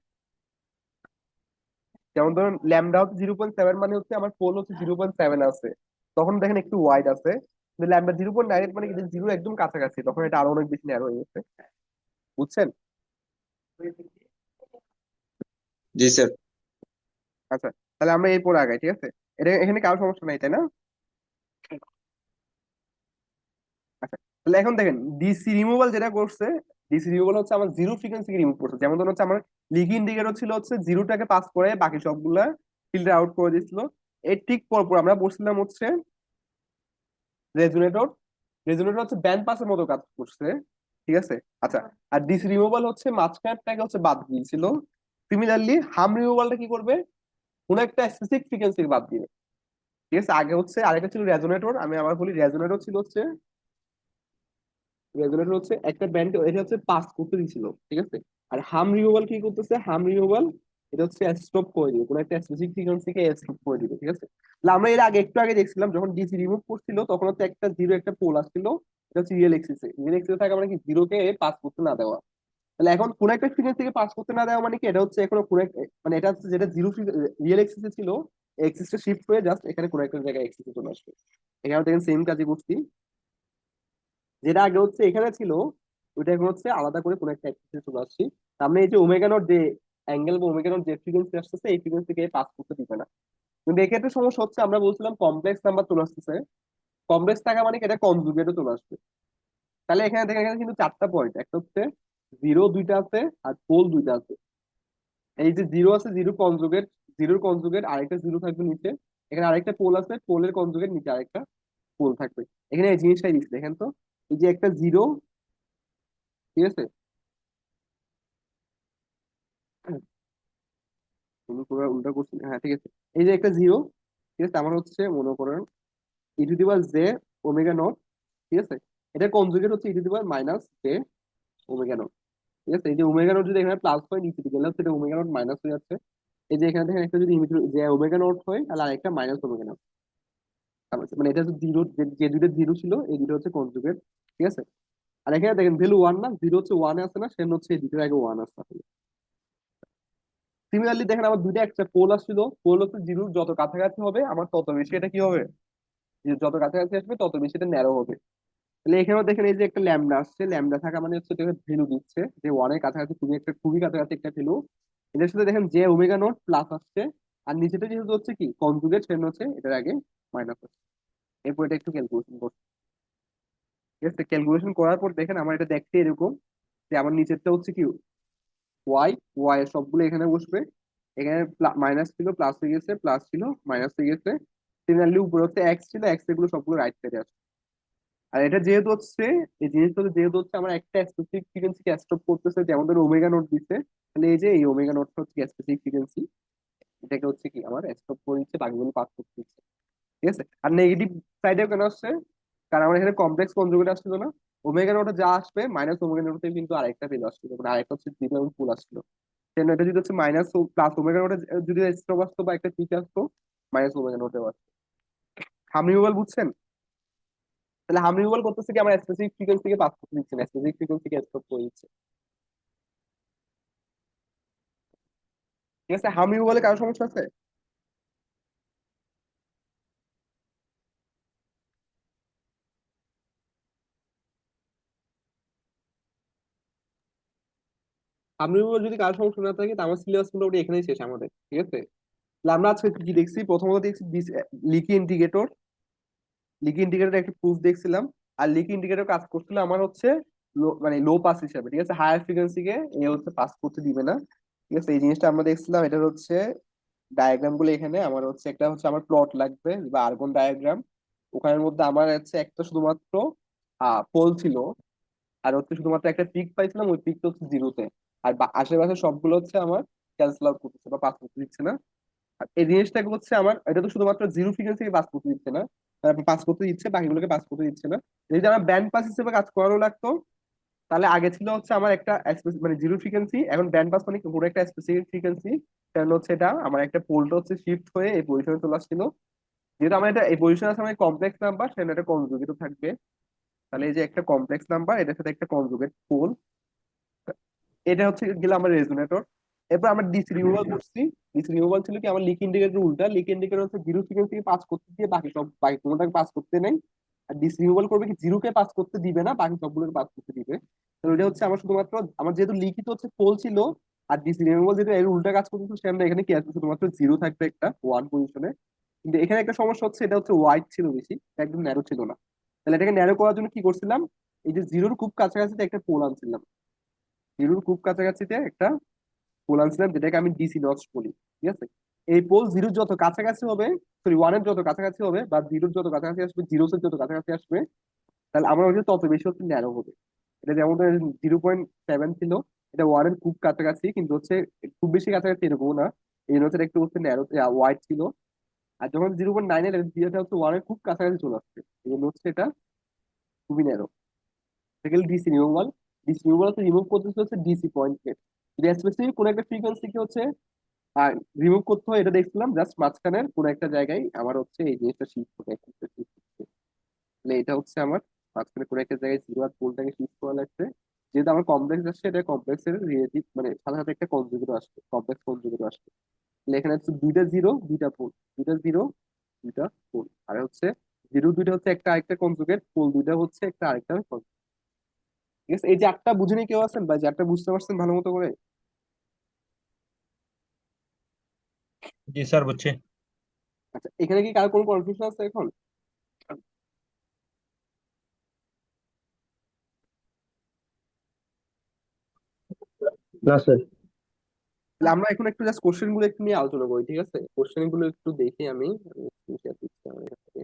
যেমন ধরুন ল্যামডা হচ্ছে 0.7, মানে হচ্ছে আমার পোল হচ্ছে 0.7 আছে, তখন দেখেন একটু ওয়াইড আছে। কিন্তু ল্যামডা 0.9 মানে কি জিরো একদম কাছাকাছি, তখন এটা আরো অনেক বেশি ন্যারো হয়ে গেছে, বুঝছেন? জি স্যার। আচ্ছা, তাহলে আমরা এরপর আগাই, ঠিক আছে। এটা এখানে কারো সমস্যা নাই, তাই না? আচ্ছা, তাহলে এখন দেখেন ডিসি রিমুভাল যেটা করছে, ডিসি রিমুভাল হচ্ছে আমার জিরো ফ্রিকোয়েন্সি রিমুভ করছে। যেমন ধরুন হচ্ছে আমার লিক ইন্ডিকেটর ছিল হচ্ছে জিরোটাকে পাস করে বাকি সবগুলা ফিল্টার আউট করে দিছিল। এর ঠিক পরপর আমরা বলছিলাম হচ্ছে রেজুনেটর, রেজুনেটর হচ্ছে ব্যান্ড পাসের মতো কাজ করছে, ঠিক আছে। আচ্ছা, আর ডিসি রিমুভাল হচ্ছে মাঝখানটাকে হচ্ছে বাদ দিয়েছিল। সিমিলারলি হাম রিমুভালটা কি করবে, কোন একটা স্পেসিফিক ফ্রিকোয়েন্সি বাদ দিবে, ঠিক আছে। আগে হচ্ছে আরেকটা ছিল রেজোনেটর, আমি আবার বলি রেজোনেটর ছিল হচ্ছে, রেজোনেটর হচ্ছে একটা ব্যান্ড এটা হচ্ছে পাস করতে দিছিল, ঠিক আছে। আর হাম রিমুভাল কি করতেছে, হাম রিমুভাল এটা হচ্ছে স্টপ করে দিবে, কোনো একটা স্পেসিফিক ফ্রিকোয়েন্সিকে স্টপ করে দিবে, ঠিক আছে। তাহলে আমরা এর আগে একটু আগে দেখছিলাম যখন ডিসি রিমুভ করছিল তখন হচ্ছে একটা জিরো একটা পোল আসছিল, এটা হচ্ছে রিয়েল এক্সিসে, রিয়েল এক্সিসে থাকা মানে কি জিরোকে পাস করতে না দেওয়া। তাহলে এখন কোন একটা ফ্রিকোয়েন্সিকে পাস করতে না দেওয়া মানে কি, এটা হচ্ছে এখনো কোন মানে এটা হচ্ছে যেটা জিরো রিয়েল এক্সিসে ছিল, এক্সিসটা শিফট হয়ে জাস্ট এখানে কোন একটা জায়গায় এক্সিসে চলে আসবে। এখানে দেখেন সেম কাজই করছি, যেটা আগে হচ্ছে এখানে ছিল ওইটা এখন হচ্ছে আলাদা করে কোনো একটা অ্যাক্সিসে চলে আসছি। তার মানে এই যে ওমেগানোর যে অ্যাঙ্গেল বা ওমেগানোর যে ফ্রিকোয়েন্সি আসতেছে এই ফ্রিকোয়েন্সিকে পাস করতে দিবে না। কিন্তু এক্ষেত্রে সমস্যা হচ্ছে, আমরা বলছিলাম কমপ্লেক্স নাম্বার চলে আসতেছে, কমপ্লেক্স থাকা মানে কি এটা কনজুগেটও চলে আসবে। তাহলে এখানে দেখেন এখানে কিন্তু চারটা পয়েন্ট, একটা হচ্ছে জিরো দুইটা আছে আর পোল দুইটা আছে। এই যে জিরো আছে, জিরো কনজুগেট, জিরোর কনজুগেট আরেকটা জিরো থাকবে নিচে, এখানে আরেকটা পোল আছে, পোলের কনজুগেট নিচে আরেকটা পোল থাকবে। এখানে এই জিনিসটাই দিচ্ছে দেখেন তো, এই যে একটা জিরো, ঠিক আছে, তুমি পুরো উল্টা করছি, হ্যাঁ ঠিক আছে। এই যে একটা জিরো, ঠিক আছে, আমার হচ্ছে মনে করেন E to the power J omega naught, ঠিক আছে। এটা কনজুগেট হচ্ছে E to the power minus J omega naught, ঠিক আছে। এই যে ওমেগা নট যদি এখানে প্লাস হয় নিচে দিকে গেলে হচ্ছে এটা ওমেগা নট মাইনাস হয়ে যাচ্ছে। এই যে এখানে দেখেন একটা যদি যে ওমেগা নট হয় তাহলে আরেকটা মাইনাস ওমেগা নট, মানে এটা হচ্ছে জিরো, যে দুটো জিরো ছিল এই দুটো হচ্ছে কনজুগেট, ঠিক আছে। আর এখানে দেখেন ভ্যালু ওয়ান না, জিরো হচ্ছে ওয়ানে আছে না, সেন হচ্ছে এই দুটোর আগে ওয়ান আসছে। সিমিলারলি দেখেন আমার দুইটা একটা পোল আসছিল, পোল হচ্ছে জিরোর যত কাছাকাছি হবে আমার তত বেশি এটা কি হবে, যত কাছাকাছি আসবে তত বেশি এটা ন্যারো হবে। তাহলে এখানেও দেখেন এই যে একটা ল্যামডা আসছে, ল্যামডা থাকা মানে হচ্ছে এটা ভ্যালু দিচ্ছে যে ওয়ানের কাছাকাছি খুবই একটা খুবই কাছাকাছি একটা ভ্যালু। এটার সাথে দেখেন যে ওমেগা নট প্লাস আসছে, আর নিচেটা যেহেতু হচ্ছে কি কনজুগেট সেন হচ্ছে এটার আগে মাইনাস হচ্ছে। এরপর এটা একটু ক্যালকুলেশন করছি, ঠিক আছে। ক্যালকুলেশন করার পর দেখেন আমার এটা দেখতে এরকম, যে আমার নিচেরটা হচ্ছে কি ওয়াই, ওয়াই এর সবগুলো এখানে বসবে, এখানে মাইনাস ছিল প্লাস হয়ে গেছে, প্লাস ছিল মাইনাস হয়ে গেছে। সিমিলারলি উপরে হচ্ছে এক্স ছিল, এক্স এগুলো সবগুলো রাইট সাইডে আসবে, আর এটা যেহেতু হচ্ছে, এই জিনিসটা যেহেতু হচ্ছে আমার একটা স্পেসিফিক ফ্রিকোয়েন্সি স্টপ করতেছে, যেমন ধরো ওমেগা নোট দিচ্ছে, তাহলে এই যে এই ওমেগা নোটটা হচ্ছে স্পেসিফিক ফ্রিকোয়েন্সি, এটাকে হচ্ছে কি আমার স্টপ করে দিচ্ছে, বাকিগুলো পাস করতে দিচ্ছে। ঠিক আছে, আর নেগেটিভ সাইডেও কেন আসছে, কারণ আমার এখানে কমপ্লেক্স কনজুগেট আসছিল না, ওমেগা নোটে যা আসবে মাইনাস ওমেগা নোটে কিন্তু আরেকটা ভ্যালু আসছিল, মানে আরেকটা হচ্ছে জিরো এবং ফুল আসছিল। সেজন্য এটা যদি হচ্ছে মাইনাস প্লাস ওমেগা নোটে যদি স্টপ আসতো বা একটা পিক আসতো, মাইনাস ওমেগা নোটেও আসতো। হাম রিমুভাল বুঝছেন? তাহলে হাম রিমুভাল করতেছে কি আমার স্পেসিফিক ফ্রিকোয়েন্সিকে পাস করতে দিচ্ছে না, স্পেসিফিক ফ্রিকোয়েন্সিকে স্টপ করে দিচ্ছে। ঠিক আছে, হাম রিমুভালে কারো সমস্যা আছে? হাম রিমুভাল যদি কারো সমস্যা না থাকে, তো আমার সিলেবাস মোটামুটি এখানেই শেষ আমাদের। ঠিক আছে, তাহলে আমরা আজকে কি দেখছি, প্রথমত দেখছি লিকি ইন্ডিকেটর। লিকি ইন্ডিকেটর একটা প্রুফ দেখছিলাম। আর লিকি ইন্ডিকেটর কাজ করছিল আমার হচ্ছে মানে লো পাস হিসাবে। ঠিক আছে, হায়ার ফ্রিকোয়েন্সি কে এ হচ্ছে পাস করতে দিবে না। ঠিক আছে, এই জিনিসটা আমরা দেখছিলাম। এটা হচ্ছে ডায়াগ্রাম গুলো, এখানে আমার হচ্ছে একটা হচ্ছে আমার প্লট লাগবে বা আর্গন ডায়াগ্রাম। ওখানের মধ্যে আমার হচ্ছে একটা শুধুমাত্র পোল ছিল, আর হচ্ছে শুধুমাত্র একটা পিক পাইছিলাম, ওই পিকটা হচ্ছে জিরোতে। আর আশেপাশে সবগুলো হচ্ছে আমার ক্যান্সেল আউট করতেছে বা পাস করতে দিচ্ছে না। আর এই জিনিসটাকে হচ্ছে আমার, এটা তো শুধুমাত্র জিরো ফ্রিকোয়েন্সি পাস করতে দিচ্ছে না, পাস করতে দিচ্ছে, বাকিগুলোকে পাস করতে দিচ্ছে না। যদি আমার ব্যান্ড পাস হিসেবে কাজ করানো লাগতো, তাহলে আগে ছিল হচ্ছে আমার একটা মানে জিরো ফ্রিকোয়েন্সি, এখন ব্যান্ড পাস মানে পুরো একটা স্পেসিফিক ফ্রিকোয়েন্সি। কারণ হচ্ছে এটা আমার একটা পোলটা হচ্ছে শিফট হয়ে এই পজিশনে চলে আসছিল। যেহেতু আমার এটা এই পজিশনে আছে, আমার কমপ্লেক্স নাম্বার, সেখানে একটা কনজুগেট থাকবে। তাহলে এই যে একটা কমপ্লেক্স নাম্বার, এটার সাথে একটা কনজুগেট পোল, এটা হচ্ছে গেলে আমার রেজোনেটর। এরপর আমরা ডিসি রিমুভাল করছি। ডিসি রিমুভাল ছিল কি আমার লিক ইন্ডিকেটর উল্টা, লিক ইন্ডিকেটর হচ্ছে জিরো ফ্রিকোয়েন্সি পাস করতে দিয়ে বাকি সব, বাকি কোনোটাকে পাস করতে নেই। আর ডিসি রিমুভাল করবে কি জিরো কে পাস করতে দিবে না, বাকি সবগুলোকে পাস করতে দিবে। তো এটা হচ্ছে আমার শুধুমাত্র, আমার যেহেতু লিখিত হচ্ছে পোল ছিল, আর ডিসি রিমুভাল যেহেতু এর উল্টা কাজ করতেছে, সেখানে এখানে কি আছে, শুধুমাত্র জিরো থাকবে একটা ওয়ান পজিশনে। কিন্তু এখানে একটা সমস্যা হচ্ছে, এটা হচ্ছে ওয়াইড ছিল বেশি, এটা একদম ন্যারো ছিল না। তাহলে এটাকে ন্যারো করার জন্য কি করছিলাম, এই যে জিরোর খুব কাছাকাছি একটা পোল আনছিলাম। জিরোর খুব কাছাকাছিতে একটা পোল আনছিলাম, যেটাকে আমি ডিসি নচ বলি। ঠিক আছে, এই পোল জিরোর যত কাছাকাছি হবে, সরি ওয়ানের যত কাছাকাছি হবে, বা জিরোর যত কাছাকাছি আসবে, জিরো এর যত কাছাকাছি আসবে, তাহলে আমার হচ্ছে তত বেশি হচ্ছে ন্যারো হবে। এটা যেমন 0.7 ছিল, এটা ওয়ানের খুব কাছাকাছি, কিন্তু হচ্ছে খুব বেশি কাছাকাছি এরকম না। এই জন্য হচ্ছে এটা একটু হচ্ছে ন্যারো ওয়াইড ছিল। আর যখন 0.9 এর এটা হচ্ছে ওয়ানের খুব কাছাকাছি চলে আসছে, এই জন্য হচ্ছে এটা খুবই narrow. Second DC removal. DC removal হচ্ছে রিমুভ করতেছে হচ্ছে ডিসি পয়েন্ট। যদি স্পেসিফিক কোনো একটা ফ্রিকোয়েন্সিকে হচ্ছে আর রিমুভ করতে হয়, এটা দেখছিলাম জাস্ট মাঝখানের কোনো একটা জায়গায় আমার হচ্ছে এই জিনিসটা শিফট হবে, একটা shift হচ্ছে। তাহলে এটা হচ্ছে আমার মাঝখানে কোনো একটা জায়গায় জিরো আর পোলটাকে শিফট করা লাগছে। যেহেতু আমার কমপ্লেক্স আসছে, এটা কমপ্লেক্সের রিলেটিভ মানে সাথে সাথে একটা কনজুগেটও আসবে, কমপ্লেক্স কনজুগেটও আসবে। তাহলে এখানে হচ্ছে দুইটা জিরো দুইটা পোল, দুইটা জিরো দুইটা পোল, আর হচ্ছে জিরো দুইটা হচ্ছে একটা আরেকটা কনজুগেট, পোল দুইটা হচ্ছে একটা আরেকটা conjugate। ঠিক আছে, এই যে একটা বুঝুনি কেউ আছেন বা যে একটা বুঝতে পারছেন ভালো মতো করে? জি স্যার, বুঝছি। আচ্ছা, এখানে কি কার কোনো কনফিউশন আছে এখন? না স্যার। তাহলে আমরা এখন একটু জাস্ট কোশ্চেন গুলো একটু নিয়ে আলোচনা করি। ঠিক আছে, কোশ্চেন গুলো একটু দেখি, আমি screen share দিচ্ছি আমার এখান থেকে।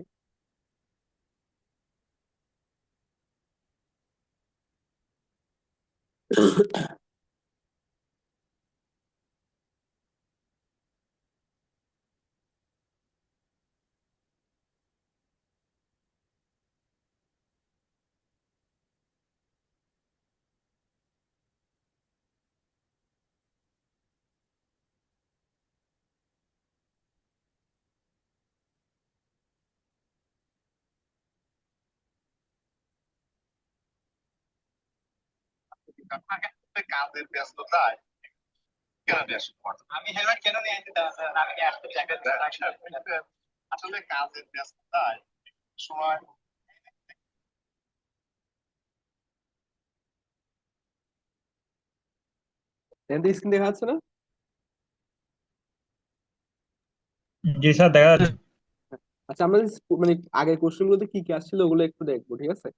কাজের ব্যস্ততায় কেন নিয়ে আসতে পারছো? আমি হেলমেট কেন নিয়ে আসতে আমি নিয়ে আসতে চাই আসলে কাজের ব্যস্ততায় সময়। এখান থেকে স্ক্রিন দেখা যাচ্ছে না? জি স্যার, দেখা যাচ্ছে। আচ্ছা, আমরা মানে আগের কোশ্চেন গুলোতে কি কি আসছিল ওগুলো একটু দেখবো। ঠিক আছে,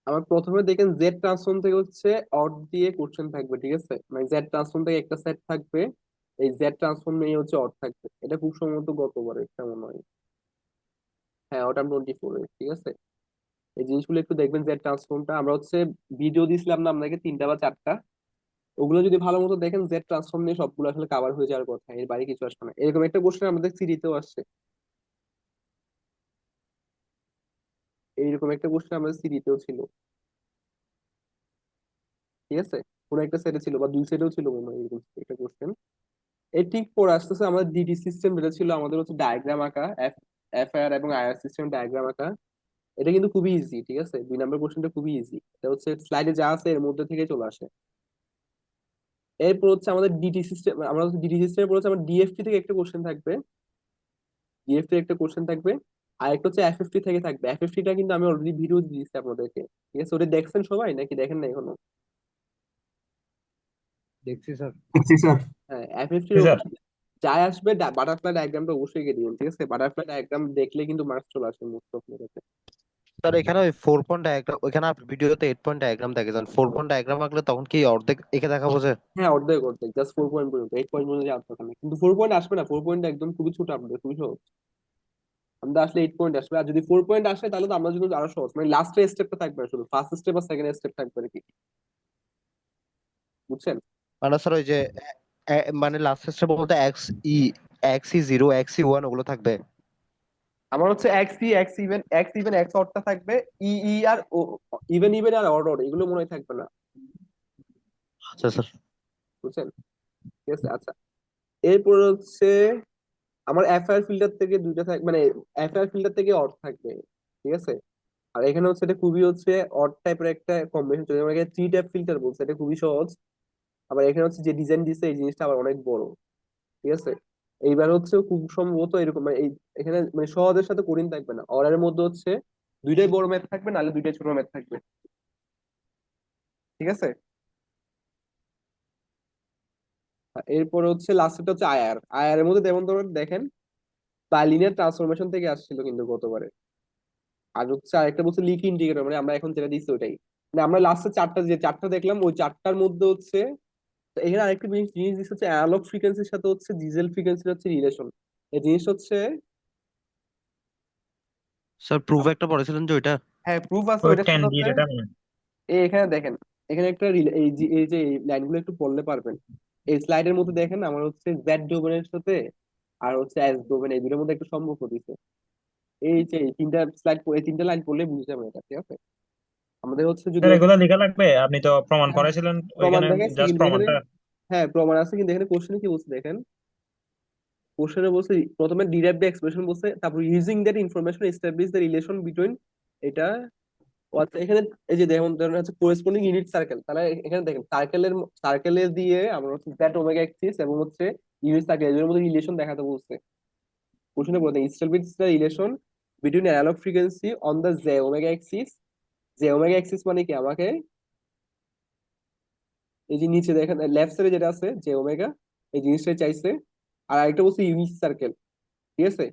আমার প্রথমে দেখেন জেড ট্রান্সফর্ম থেকে হচ্ছে অড দিয়ে কোশ্চেন থাকবে। ঠিক আছে, মানে জেড ট্রান্সফর্ম থেকে একটা সেট থাকবে, এই জেড ট্রান্সফর্ম নিয়ে হচ্ছে অর থাকবে, এটা খুব সম্ভবত গতবারে কেমন হয়। হ্যাঁ ওটা 24 ঠিক আছে। এই জিনিসগুলো একটু দেখবেন, জেড ট্রান্সফর্মটা আমরা হচ্ছে ভিডিও দিছিলাম না আপনাকে 3টা বা 4টা, ওগুলো যদি ভালো মতো দেখেন জেড ট্রান্সফর্ম নিয়ে সবগুলো আসলে কাভার হয়ে যাওয়ার কথা, এর বাইরে কিছু আসবে না। এরকম একটা কোশ্চেন আমাদের সিরিতেও আসছে, এইরকম একটা কোশ্চেন আমাদের সিরিতেও ছিল, ঠিক আছে। কোনো একটা সেটে ছিল বা দুই সেটেও ছিল মনে হয় এরকম একটা কোশ্চেন। এই ঠিক পরে আসতেছে আমাদের ডিটি সিস্টেম, যেটা ছিল আমাদের হচ্ছে ডায়াগ্রাম আঁকা, এফআইআর এবং আইআর সিস্টেম ডায়াগ্রাম আঁকা। এটা কিন্তু খুবই ইজি, ঠিক আছে, 2 নম্বর কোশ্চেনটা খুবই ইজি, এটা হচ্ছে স্লাইডে যা আছে এর মধ্যে থেকে চলে আসে। এরপর হচ্ছে আমাদের ডিটি সিস্টেম, আমরা হচ্ছে ডিটি সিস্টেমের পর হচ্ছে আমার ডিএফটি থেকে একটা কোশ্চেন থাকবে, ডিএফটি একটা কোশ্চেন থাকবে। আর একটা হচ্ছে এফএফটি থেকে থাকবে, এফএফটিটা কিন্তু আমি অলরেডি ভিডিও দিয়েছি আপনাদেরকে, ঠিক আছে। ওটা দেখছেন সবাই নাকি দেখেন না এখনো? দেখছি স্যার। দেখছি স্যার। হ্যাঁ জি এফএফটির স্যার। যাই আসবে বাটারফ্লাই ডায়াগ্রামটা অবশ্যই এঁকে দিবেন, ঠিক আছে। বাটারফ্লাই ডায়াগ্রাম দেখলে কিন্তু মার্কস চলে আসে মোস্ট অফ মেটাতে। স্যার এখানে ওই 4 পয়েন্ট ডায়াগ্রাম, ওইখানে আপনার ভিডিওতে 8 পয়েন্ট ডায়াগ্রাম দেখে যান, 4 পয়েন্ট ডায়াগ্রাম আঁকলে তখন কি অর্ধেক এঁকে দেখাবো যে? হ্যাঁ অর্ধেক অর্ধেক, জাস্ট 4 পয়েন্ট পর্যন্ত, 8 পয়েন্ট পর্যন্ত যাওয়ার কথা না, কিন্তু 4 পয়েন্ট আসবে না, 4 পয়েন্ট একদম খুবই ছোট আপনাদের, খুবই সহজ। আমরা আসলে 8 পয়েন্ট আসবে, আর যদি 4 পয়েন্ট আসে তাহলে তো আমরা জন্য আরো সহজ, মানে লাস্টের স্টেপটা থাকবে না, শুধু ফার্স্ট স্টেপ আর সেকেন্ড স্টেপ থাকবে আর কি, বুঝছেন? মানে স্যার ওই যে মানে লাস্ট স্টেপ বলতে এক্স ই 0 এক্স ই 1 ওগুলো থাকবে? আমার হচ্ছে এক্স ইভেন এক্স অডটা থাকবে, ই ই আর ইভেন ইভেন আর অড অড এগুলো মনে হয় থাকবে না, আচ্ছা স্যার। বুঝছেন? ঠিক আছে আচ্ছা। এরপর হচ্ছে আমার এফআইআর ফিল্টার থেকে দুইটা থাকবে, মানে এফআইআর ফিল্টার থেকে অড থাকবে, ঠিক আছে। আর এখানে হচ্ছে এটা খুবই হচ্ছে অড টাইপের একটা কম্বিনেশন চলে, যেমন এখানে 3 ট্যাপ ফিল্টার বলছে, এটা খুবই সহজ। আবার এখানে হচ্ছে যে ডিজাইন দিচ্ছে এই জিনিসটা আবার অনেক বড়, ঠিক আছে। এইবার হচ্ছে খুব সম্ভবত এরকম মানে এই এখানে মানে সহজের সাথে কঠিন থাকবে না, অর্ডারের মধ্যে হচ্ছে দুইটাই বড় ম্যাথ থাকবে, নাহলে দুইটাই ছোট ম্যাথ থাকবে, ঠিক আছে। আর এরপরে হচ্ছে লাস্টটা হচ্ছে আয়ার, আয়ার এর মধ্যে যেমন ধরেন দেখেন বাইলিনিয়ার ট্রান্সফরমেশন থেকে আসছিল কিন্তু গতবারে। আর হচ্ছে আরেকটা বলছে লিক ইন্ডিকেটর, মানে আমরা এখন যেটা দিচ্ছি ওইটাই, মানে আমরা লাস্টে চারটা যে চারটা দেখলাম ওই চারটার মধ্যে হচ্ছে এখানে আরেকটা জিনিস জিনিস দিচ্ছে হচ্ছে অ্যানালগ ফ্রিকোয়েন্সির সাথে হচ্ছে ডিজিটাল ফ্রিকোয়েন্সির হচ্ছে রিলেশন। এই জিনিস হচ্ছে, স্যার প্রুফ একটা পড়েছিলেন যে ওইটা? হ্যাঁ প্রুফ আছে ওই ওইটার সাথে হচ্ছে ক্যান্ডিডেট আমি। এখানে দেখেন, এখানে একটা এই যে লাইনগুলো একটু পড়লে পারবেন। এই স্লাইডের মধ্যে দেখেন আমার হচ্ছে জেড ডোমেনের সাথে আর হচ্ছে এস ডোমেন এই দুটোর মধ্যে একটা সম্পর্ক দিছে। এই যে এই 3টা স্লাইড, এই 3টা লাইন পড়লে বুঝে যাবেন এটা, ঠিক আছে। আমাদের হচ্ছে যদি স্যার হচ্ছে এগুলো লেখা লাগবে, আপনি তো প্রমাণ হ্যাঁ, করেছিলেন প্রমাণ ওইখানে, দেখাচ্ছি জাস্ট কিন্তু এখানে, প্রমাণটা। হ্যাঁ প্রমাণ আছে কিন্তু এখানে কোশ্চেনে কি বলছে দেখেন, কোশ্চেনে বলছে প্রথমে ডিরাইভ দ্য এক্সপ্রেশন বলছে, তারপর using that information establish the relation between এটা। ও আচ্ছা এখানে এই যে দেখুন ধরুন হচ্ছে কোরেসপন্ডিং ইউনিট সার্কেল, তাহলে এখানে দেখেন সার্কেলের দিয়ে আমরা হচ্ছে দ্যাট ওমেগা এক্সিস এবং হচ্ছে ইউনিট সার্কেল এর মধ্যে রিলেশন দেখাতে বলছে। কোশ্চেনে বলতে establish the relation between analogue frequency on the J omega axis. J omega axis মানে কি আমাকে এই যে নিচে দেখেন লেফট সাইডে যেটা আছে জে ওমেগা, এই জিনিসটাই চাইছে। আর আরেকটা বলছে ইউনিট সার্কেল, ঠিক আছে।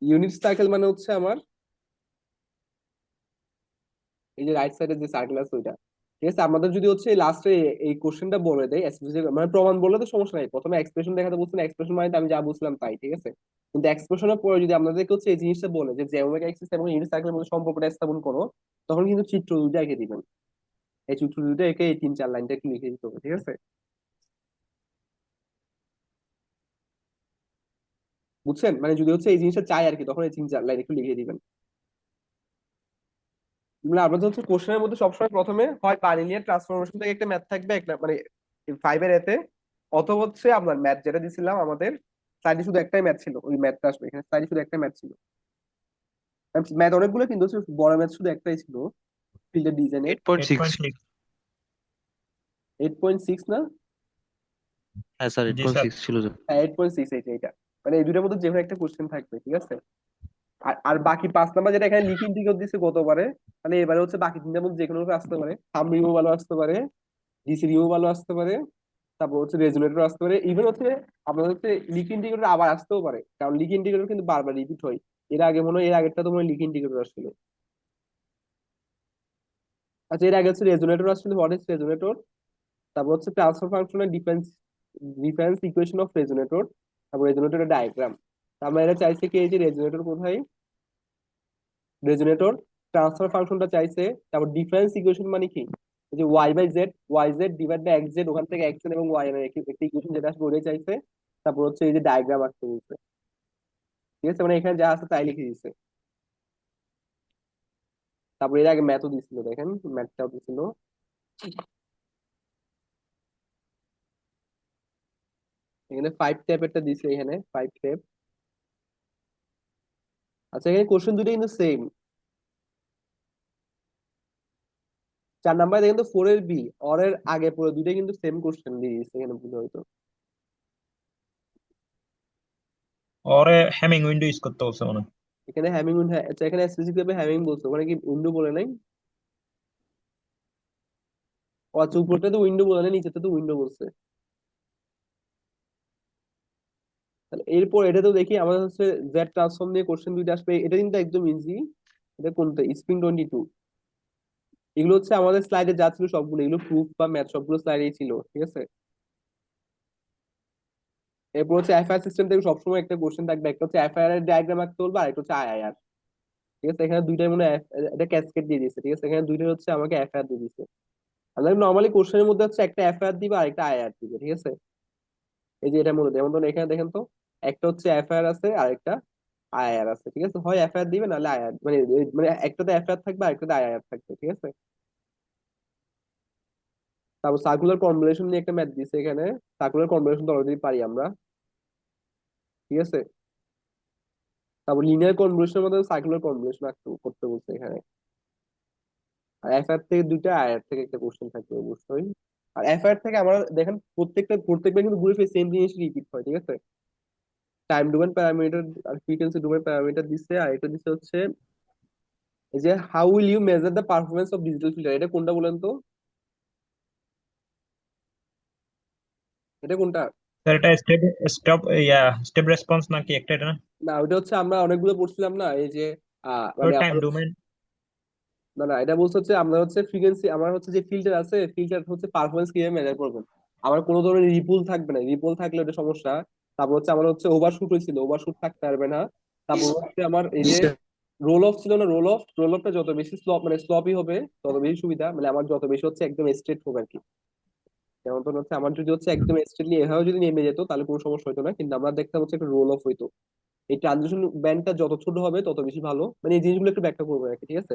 ইউনিট সার্কেল মানে হচ্ছে আমার এই যে রাইট সাইডে যে সার্কেল আছে ওইটা, ঠিক আছে। আমাদের যদি হচ্ছে লাস্টে এই কোশ্চেনটা বলে দেয় মানে প্রমাণ বললে তো সমস্যা নাই, প্রথমে এক্সপ্রেশন দেখাতে বলছেন, এক্সপ্রেশন মানে তো আমি যা বুঝলাম তাই, ঠিক আছে। কিন্তু এক্সপ্রেশনের পরে যদি আপনাদেরকে হচ্ছে এই জিনিসটা বলে যে ওমেগা এক্সিস এবং ইউনিট সার্কেলের মধ্যে সম্পর্কটা স্থাপন করো, তখন কিন্তু চিত্র দুইটা এঁকে দিবেন। এই চিত্র দুইটা এঁকে এই 3-4 লাইনটা একটু লিখে দিতে হবে, ঠিক আছে। বুঝছেন, মানে যদি হচ্ছে এই জিনিসটা চাই আর কি, তখন এই 3-4 লাইন একটু লিখে দিবেন। মানে আপনাদের হচ্ছে কোশ্চেনের মধ্যে সবসময় প্রথমে হয় বাইলিনিয়ার ট্রান্সফরমেশন থেকে একটা ম্যাথ থাকবে, একটা মানে 5 এর এতে, অথবা হচ্ছে আপনার ম্যাথ যেটা দিছিলাম আমাদের স্লাইডে শুধু একটাই ম্যাথ ছিল, ওই ম্যাথটা আসবে এখানে, স্লাইডে শুধু একটাই ম্যাথ ছিল। ম্যাথ অনেকগুলো কিন্তু হচ্ছে বড় ম্যাথ শুধু একটাই ছিল ফিল্ডের ডিজাইনের। Eight point eight six point six 8.6 না? হ্যাঁ স্যার, এইট জি পয়েন্ট স্যার। সিক্স ছিল যে। হ্যাঁ 8.6 এইটা, মানে এই দুটোর মধ্যে যে কোনো একটা কোশ্চেন থাকবে, ঠিক আছে। আর আর বাকি 5 নাম্বার যেটা এখানে লিখিং টিকট দিচ্ছে গতবারে, মানে এবারে হচ্ছে বাকি 3টার মধ্যে যে কোনো একটা আসতে পারে, থাম রিমুভাল আসতে পারে, ডিসি রিমুভাল আসতে পারে, তারপর হচ্ছে রেজুলেটর আসতে পারে, ইভেন হচ্ছে আপনাদের হচ্ছে লিক ইন্ডিকেটর আবার আসতেও পারে, কারণ লিক ইন্ডিকেটর কিন্তু বারবার রিপিট হয়। এর আগে মনে হয় এর আগেরটা তো মনে হয় লিক ইন্ডিকেটর আসছিল। আচ্ছা এর আগে হচ্ছে রেজুলেটর আসছিল, হোয়াট ইজ রেজুলেটর, তারপর হচ্ছে ট্রান্সফার ফাংশনের difference difference equation of resonator, তারপর রেজোনেটরের ডায়াগ্রাম। আমরা এটা চাইছে কি, এই যে রেজোনেটর কোথায়, রেজোনেটর ট্রান্সফার ফাংশনটা চাইছে। তারপর ডিফারেন্স ইকুয়েশন মানে কি, এই যে Y Z divide by X Z, ওখান থেকে এক্স এন এবং ওয়াই এর একটা ইকুয়েশন যেটা আসবে ওটাই চাইছে। তারপর হচ্ছে এই যে ডায়াগ্রাম আঁকতে বলছে, ঠিক আছে, মানে এখানে যা আছে তাই লিখে দিচ্ছে। তারপর এর আগে ম্যাথও দিছিল, দেখেন ম্যাথটাও দিছিল। এখানে 5 স্টেপেরটা দিছে, এখানে 5 স্টেপ। আচ্ছা, এখানে কোশ্চেন দুটো কিন্তু সেম। 4 নাম্বার দেখেন তো, 4 এর বি অর এর আগে পরে দুইটাই কিন্তু সেম কোশ্চেন দিয়ে দিচ্ছে, এখানে ভুল হয়তো। ওরে হ্যামিং উইন্ডো ইউজ করতে বলছে মনে হয়। এখানে হ্যামিং আচ্ছা, এখানে স্পেসিফিক ভাবে হ্যামিং বলছে, ওখানে কি উইন্ডো বলে নাই? ও আচ্ছা, উপরটা তো উইন্ডো বলে নাই, নিচেটা তো উইন্ডো বলছে। তাহলে এরপর এটা তো দেখি আমাদের হচ্ছে জেড ট্রান্সফর্ম নিয়ে কোশ্চেন দুইটা আসবে, এটা কিন্তু একদম ইজি। এটা কোনটা, স্প্রিং 22। এগুলো হচ্ছে আমাদের স্লাইডে যা ছিল সবগুলো, এগুলো প্রুফ বা ম্যাথ সবগুলো স্লাইডেই ছিল, ঠিক আছে। এরপর হচ্ছে এফআইআর সিস্টেম থেকে সবসময় একটা কোশ্চেন থাকবে, একটা হচ্ছে এফআইআর এর ডায়াগ্রাম আঁকতে বলবে, আর একটা হচ্ছে আইআইআর, ঠিক আছে। এখানে দুইটাই মনে হয় এটা ক্যাসকেড দিয়ে দিচ্ছে, ঠিক আছে। এখানে দুইটা হচ্ছে আমাকে এফআইআর দিয়ে দিচ্ছে। আমাদের নর্মালি কোশ্চেনের মধ্যে হচ্ছে একটা এফআইআর দিবে আর একটা আইআর দিবে, ঠিক আছে। এই যে এটা মনে যেমন ধরুন এখানে দেখেন তো, একটা হচ্ছে এফআইআর আছে আর একটা আইআর আছে, ঠিক আছে। হয় এফআইআর দিবে নাহলে আইআর, মানে মানে একটাতে এফআইআর থাকবে আর একটাতে আইআর থাকবে, ঠিক আছে। তারপর সার্কুলার কনভলিউশন নিয়ে একটা ম্যাথ দিছে এখানে। সার্কুলার কনভলিউশন তো অলরেডি পারি আমরা, ঠিক আছে। তারপর লিনিয়ার কনভলিউশনের মধ্যে সার্কুলার কনভলিউশন করতে বলছে এখানে। আর এফআইআর থেকে দুইটা, আইআর থেকে একটা কোশ্চেন থাকবে অবশ্যই। আর এফআইআর থেকে আমরা দেখেন প্রত্যেকবার কিন্তু ঘুরে ফিরে সেম জিনিস রিপিট হয়, ঠিক আছে। টাইম ডোমেন প্যারামিটার আর ফ্রিকোয়েন্সি ডোমেন প্যারামিটার দিচ্ছে, আর এটা দিচ্ছে হচ্ছে এই যে how will you measure the performance of digital filter, এটা কোনটা বলেন তো, এটা কোনটা? স্যার এটা স্টেপ রেসপন্স নাকি একটা, এটা না? না, ওটা হচ্ছে আমরা অনেকগুলো পড়ছিলাম না, এই যে তো মানে টাইম আমার ডোমেন। না না, এটা বলছে হচ্ছে আমরা হচ্ছে ফ্রিকোয়েন্সি, আমার হচ্ছে যে ফিল্টার আছে, ফিল্টার হচ্ছে পারফরমেন্স কিভাবে মেজার করবেন। আমার কোনো ধরনের রিপুল থাকবে না, রিপুল থাকলে ওটা সমস্যা। তারপর হচ্ছে আমার হচ্ছে ওভারশুট হয়েছিল, ওভারশুট থাকতে পারবে না। তারপর হচ্ছে আমার এই যে রোল অফ ছিল না, রোল অফটা যত বেশি স্লপ মানে স্লপই হবে তত বেশি সুবিধা, মানে আমার যত বেশি হচ্ছে একদম স্ট্রেট হবে আর কি। যেমন ধরুন হচ্ছে আমার যদি হচ্ছে একদম স্ট্রেটলি এভাবে যদি নেমে যেত তাহলে কোনো সমস্যা হতো না, কিন্তু আমরা দেখতাম হচ্ছে একটা রোল অফ হইতো। এই ট্রানজিশন ব্যান্ডটা যত ছোট হবে তত বেশি ভালো, মানে এই জিনিসগুলো একটু ব্যাখ্যা করবো আর কি, ঠিক আছে।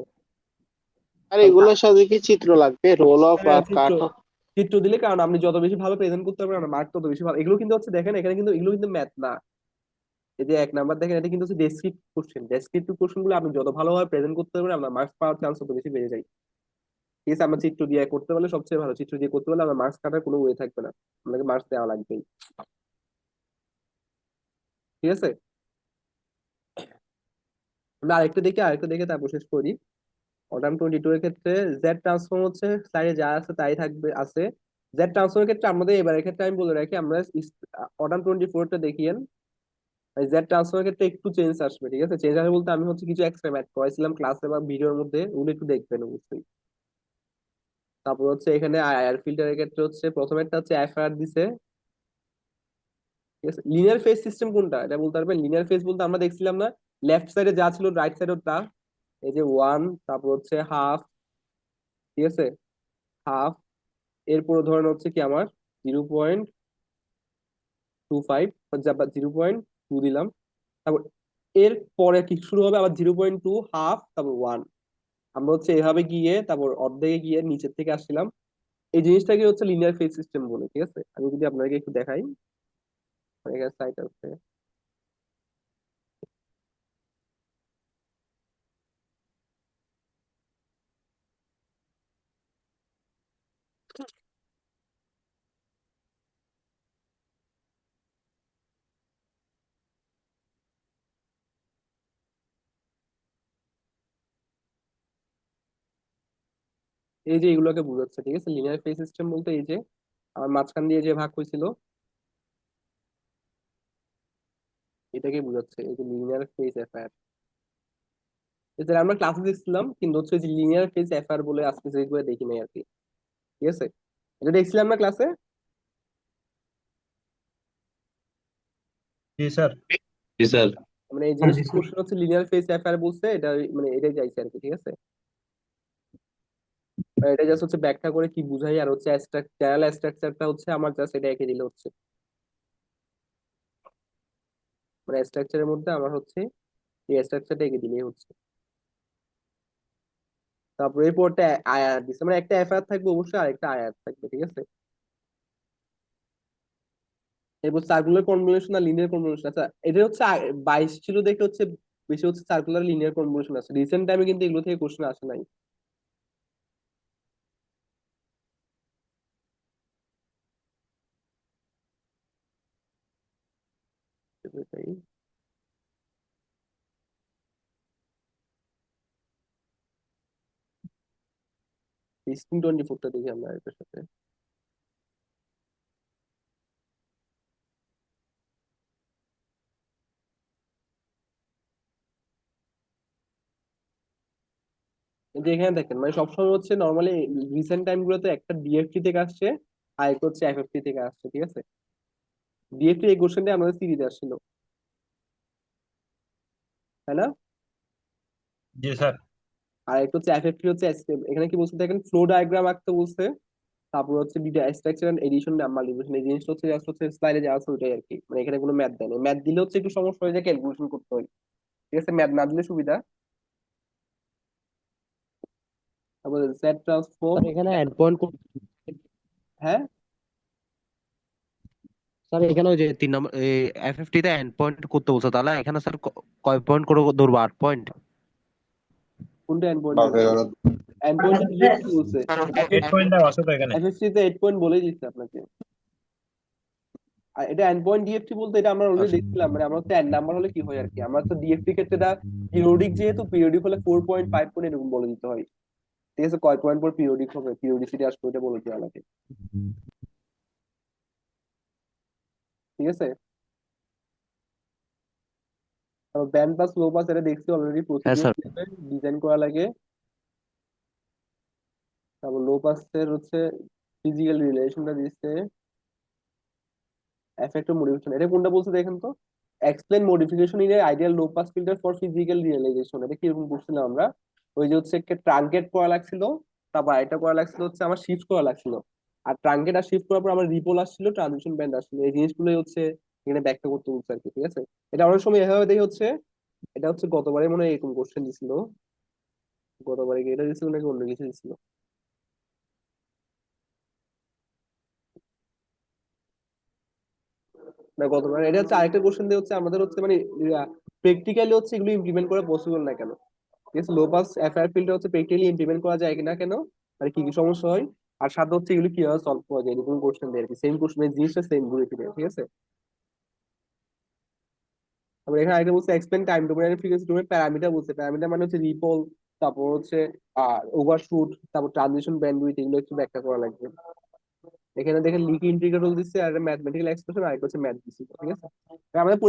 আর এগুলোর সাথে কি চিত্র লাগবে, রোল অফ হ্যাঁ, আর চিত্র কাট অফ? চিত্র দিলে, কারণ আপনি যত বেশি ভালো প্রেজেন্ট করতে পারবেন মার্ক তত বেশি ভালো। এগুলো কিন্তু হচ্ছে দেখেন, এখানে কিন্তু এগুলো কিন্তু ম্যাথ না। এই যে 1 নাম্বার দেখেন, এটা কিন্তু হচ্ছে ডেসক্রিপটিভ কোশ্চেন গুলো আপনি যত ভালোভাবে প্রেজেন্ট করতে পারবেন আপনার মার্কস পাওয়ার চান্স তত বেশি বেড়ে যায়, ঠিক আছে। আমরা চিত্র দিয়ে করতে পারলে সবচেয়ে ভালো, চিত্র দিয়ে করতে পারলে আমার মার্কস কাটার কোনো ওয়ে থাকবে না, আপনাকে মার্কস দেওয়া লাগবেই, ঠিক আছে। আমরা আরেকটা দেখে তারপর শেষ করি। অর্ডার 22 এর ক্ষেত্রে জেড ট্রান্সফর্ম হচ্ছে স্লাইডে যা আছে তাই থাকবে আছে। জেড ট্রান্সফর্মের ক্ষেত্রে আমাদের এবারের ক্ষেত্রে আমি বলে রাখি, আমরা অর্ডার 24টা দেখিয়েন। জেড ট্রান্সফর্মের ক্ষেত্রে একটু চেঞ্জ আসবে, ঠিক আছে। চেঞ্জ আসবে বলতে আমি হচ্ছে কিছু এক্সট্রা ম্যাথ করাইছিলাম ক্লাসে বা ভিডিওর মধ্যে, ওগুলো একটু দেখবেন অবশ্যই। তারপর হচ্ছে এখানে আইআর ফিল্টারের ক্ষেত্রে হচ্ছে প্রথমেরটা হচ্ছে এফআইআর দিছে, ঠিক আছে। লিনিয়ার ফেজ সিস্টেম কোনটা এটা বলতে পারবেন? লিনিয়ার ফেজ বলতে আমরা দেখছিলাম না, লেফট সাইডে যা ছিল রাইট সাইডে তা, এই যে ওয়ান, তারপর হচ্ছে হাফ, ঠিক আছে, হাফ। এরপর ধরেন হচ্ছে কি আমার 0.25, 0.2 দিলাম। তারপর এর পরে কি শুরু হবে, আবার 0.2, হাফ, তারপর ওয়ান। আমরা হচ্ছে এভাবে গিয়ে তারপর অর্ধেকে গিয়ে নিচের থেকে আসছিলাম। এই জিনিসটাকে হচ্ছে লিনিয়ার ফেজ সিস্টেম বলে, ঠিক আছে। আমি যদি আপনাকে একটু দেখাই, আমার এখানে সাইট আছে। এই যে এগুলোকে বোঝাচ্ছে, ঠিক আছে। লিনিয়ার ফেজ সিস্টেম বলতে এই যে আমার মাঝখান দিয়ে যে ভাগ হয়েছিল এটাকে বোঝাচ্ছে, এই যে লিনিয়ার ফেজ এফআইআর। এটা আমরা ক্লাসে দেখছিলাম, কিন্তু হচ্ছে যে লিনিয়ার ফেজ এফআইআর বলে স্পেসিফিক করে দেখি নাই আর কি, ঠিক আছে। এটা দেখছিলাম না ক্লাসে। জি স্যার। জি স্যার। মানে এই জিনিসটা কোশ্চেন হচ্ছে লিনিয়ার ফেজ অ্যাফেয়ার বলছে, এটা মানে এটাই চাইছে আর কি, ঠিক আছে। আর এটা জাস্ট হচ্ছে ব্যাখ্যা করে কি বুঝাই, আর হচ্ছে জেনারেল স্ট্রাকচারটা হচ্ছে আমার জাস্ট এটা এঁকে দিলে হচ্ছে, মানে স্ট্রাকচারের মধ্যে আমার হচ্ছে এই স্ট্রাকচারটা এঁকে দিলেই হচ্ছে। তারপর এই পরটা আয়ার দিচ্ছে, মানে একটা এফআইআর থাকবে অবশ্যই, আর একটা আয়ার থাকবে, ঠিক আছে। এরপর সার্কুলার কনভলিউশন আর লিনিয়ার কনভলিউশন। আচ্ছা, এটা হচ্ছে 22 ছিল দেখে হচ্ছে বেশি হচ্ছে সার্কুলার লিনিয়ার কনভলিউশন আছে, রিসেন্ট টাইমে কিন্তু এগুলো থেকে কোশ্চেন আসে নাই। এটাই 1624টা দেখি আমরা এটার সাথে। কিন্তু এখানে দেখেন মানে সবসময় হচ্ছে নর্মালি রিসেন্ট টাইম গুলোতে একটা ডিএফটি থেকে আসছে, আর একটা হচ্ছে এফএফটি থেকে আসছে, ঠিক আছে। ডিএফটি এই কোশ্চেনটা আমাদের সিরিজে আসছিল, তাই না? জি স্যার। আর একটা হচ্ছে এফএফটি হচ্ছে এখানে কি বলছে দেখেন, ফ্লো ডায়াগ্রাম আঁকতে বলছে, তারপর হচ্ছে ডিটা স্ট্রাকচার এন্ড এডিশন মাল্টিপ্লিকেশন, এই জিনিসটা হচ্ছে জাস্ট হচ্ছে স্লাইডে যা আছে ওইটাই আর কি, মানে এখানে কোনো ম্যাথ দেয় না, ম্যাথ দিলে হচ্ছে একটু সমস্যা হয়ে যায়, ক্যালকুলেশন করতে হয়, ঠিক আছে, ম্যাথ না দিলে সুবিধা। তারপর সেট ট্রান্সফর্ম। স্যার এখানে এন্ড পয়েন্ট, হ্যাঁ, স্যার এখানে ওই যে 3 নম্বর এফএফটি তে এন্ড পয়েন্ট করতে বলছে, তাহলে এখানে স্যার কয় পয়েন্ট করে ধরবো? 8 পয়েন্ট? কোনটা এন্ড পয়েন্ট বলছে? এন্ড পয়েন্ট ডিএফটি বলছে, 8 পয়েন্ট দেওয়া আছে তো এখানে। এফএফটি তে 8 পয়েন্ট বলেই দিচ্ছে আপনাকে। আর এটা এন্ড পয়েন্ট ডিএফটি বলতে এটা আমরা অলরেডি আচ্ছা দেখছিলাম, মানে আমরা তো এন্ড নাম্বার হলে কি হয় আর কি, আমরা তো ডিএফটি ক্ষেত্রে এটা পিরিয়ডিক, যেহেতু পিরিয়ডিক হলে 4.5 পয়েন্ট এরকম বলে দিতে হয়, ঠিক আছে, কয় পয়েন্ট পর পিরিয়ডিক হবে, পিরিয়ডিসিটি আসবে ওটা বলে দেওয়া লাগে, ঠিক আছে। তারপর ব্যান্ড পাস লো পাস এটা দেখছি অলরেডি, হ্যাঁ প্রসিডিউর স্যার। ডিজাইন করা লাগে। তারপর লো পাসের হচ্ছে ফিজিক্যাল রিলেশনটা দিচ্ছে, এফেক্ট অফ মডিফিকেশন, এটা কোনটা বলছে দেখেন তো, explain modification in ideal low pass filter for physical realisation, এটা কিরকম করছিলাম আমরা, ওই যে হচ্ছে একটা ট্রাঙ্কেট করা লাগছিল, তারপর এটা করা লাগছিল হচ্ছে আমার শিফট করা লাগছিল, আর ট্রাঙ্কেট আর শিফট করার পর আমার রিপোল আসছিল, ট্রানজিশন ব্যান্ড আসছিল, এই জিনিসগুলোই হচ্ছে এখানে ব্যাখ্যা করতে বলছে আর কি, ঠিক আছে। এটা অনেক সময় এভাবে দেখে হচ্ছে, এটা হচ্ছে গতবারে মনে হয় এরকম কোশ্চেন দিছিল, গতবারে কি এটা দিছিল নাকি অন্য কিছু দিছিল, না গতবারে এটা হচ্ছে আরেকটা কোশ্চেন দিয়ে হচ্ছে আমাদের হচ্ছে মানে প্র্যাকটিক্যালি হচ্ছে এগুলো ইমপ্লিমেন্ট করা পসিবল না কেন, ঠিক আছে, লো পাস এফআইআর ফিল্ডটা হচ্ছে প্র্যাকটিক্যালি ইমপ্লিমেন্ট করা যায় কিনা কেন, আর কি কি সমস্যা হয়, আর সাথে হচ্ছে এগুলো কিভাবে সলভ করা যায়, এরকম কোশ্চেন দেয় আর কি, সেম কোশ্চেন জিনিসটা সেম ঘুরে ফিরে, ঠিক আছে। তারপর এখানে আরেকটা বলছে explain time domain and frequency domain, parameter বলছে, প্যারামিটার মানে হচ্ছে রিপল, তারপর হচ্ছে ওভারশুট, তারপর ট্রানজিশন ব্যান্ডউইথ, এগুলো একটু ব্যাখ্যা করা লাগবে। এখানে দেখেন লিকি ইন্টিগ্রাল দিচ্ছে, আর ম্যাথমেটিক্যাল এক্সপ্রেশন, আর একটা হচ্ছে ম্যাথ দিচ্ছে, ঠিক আছে। আমাদের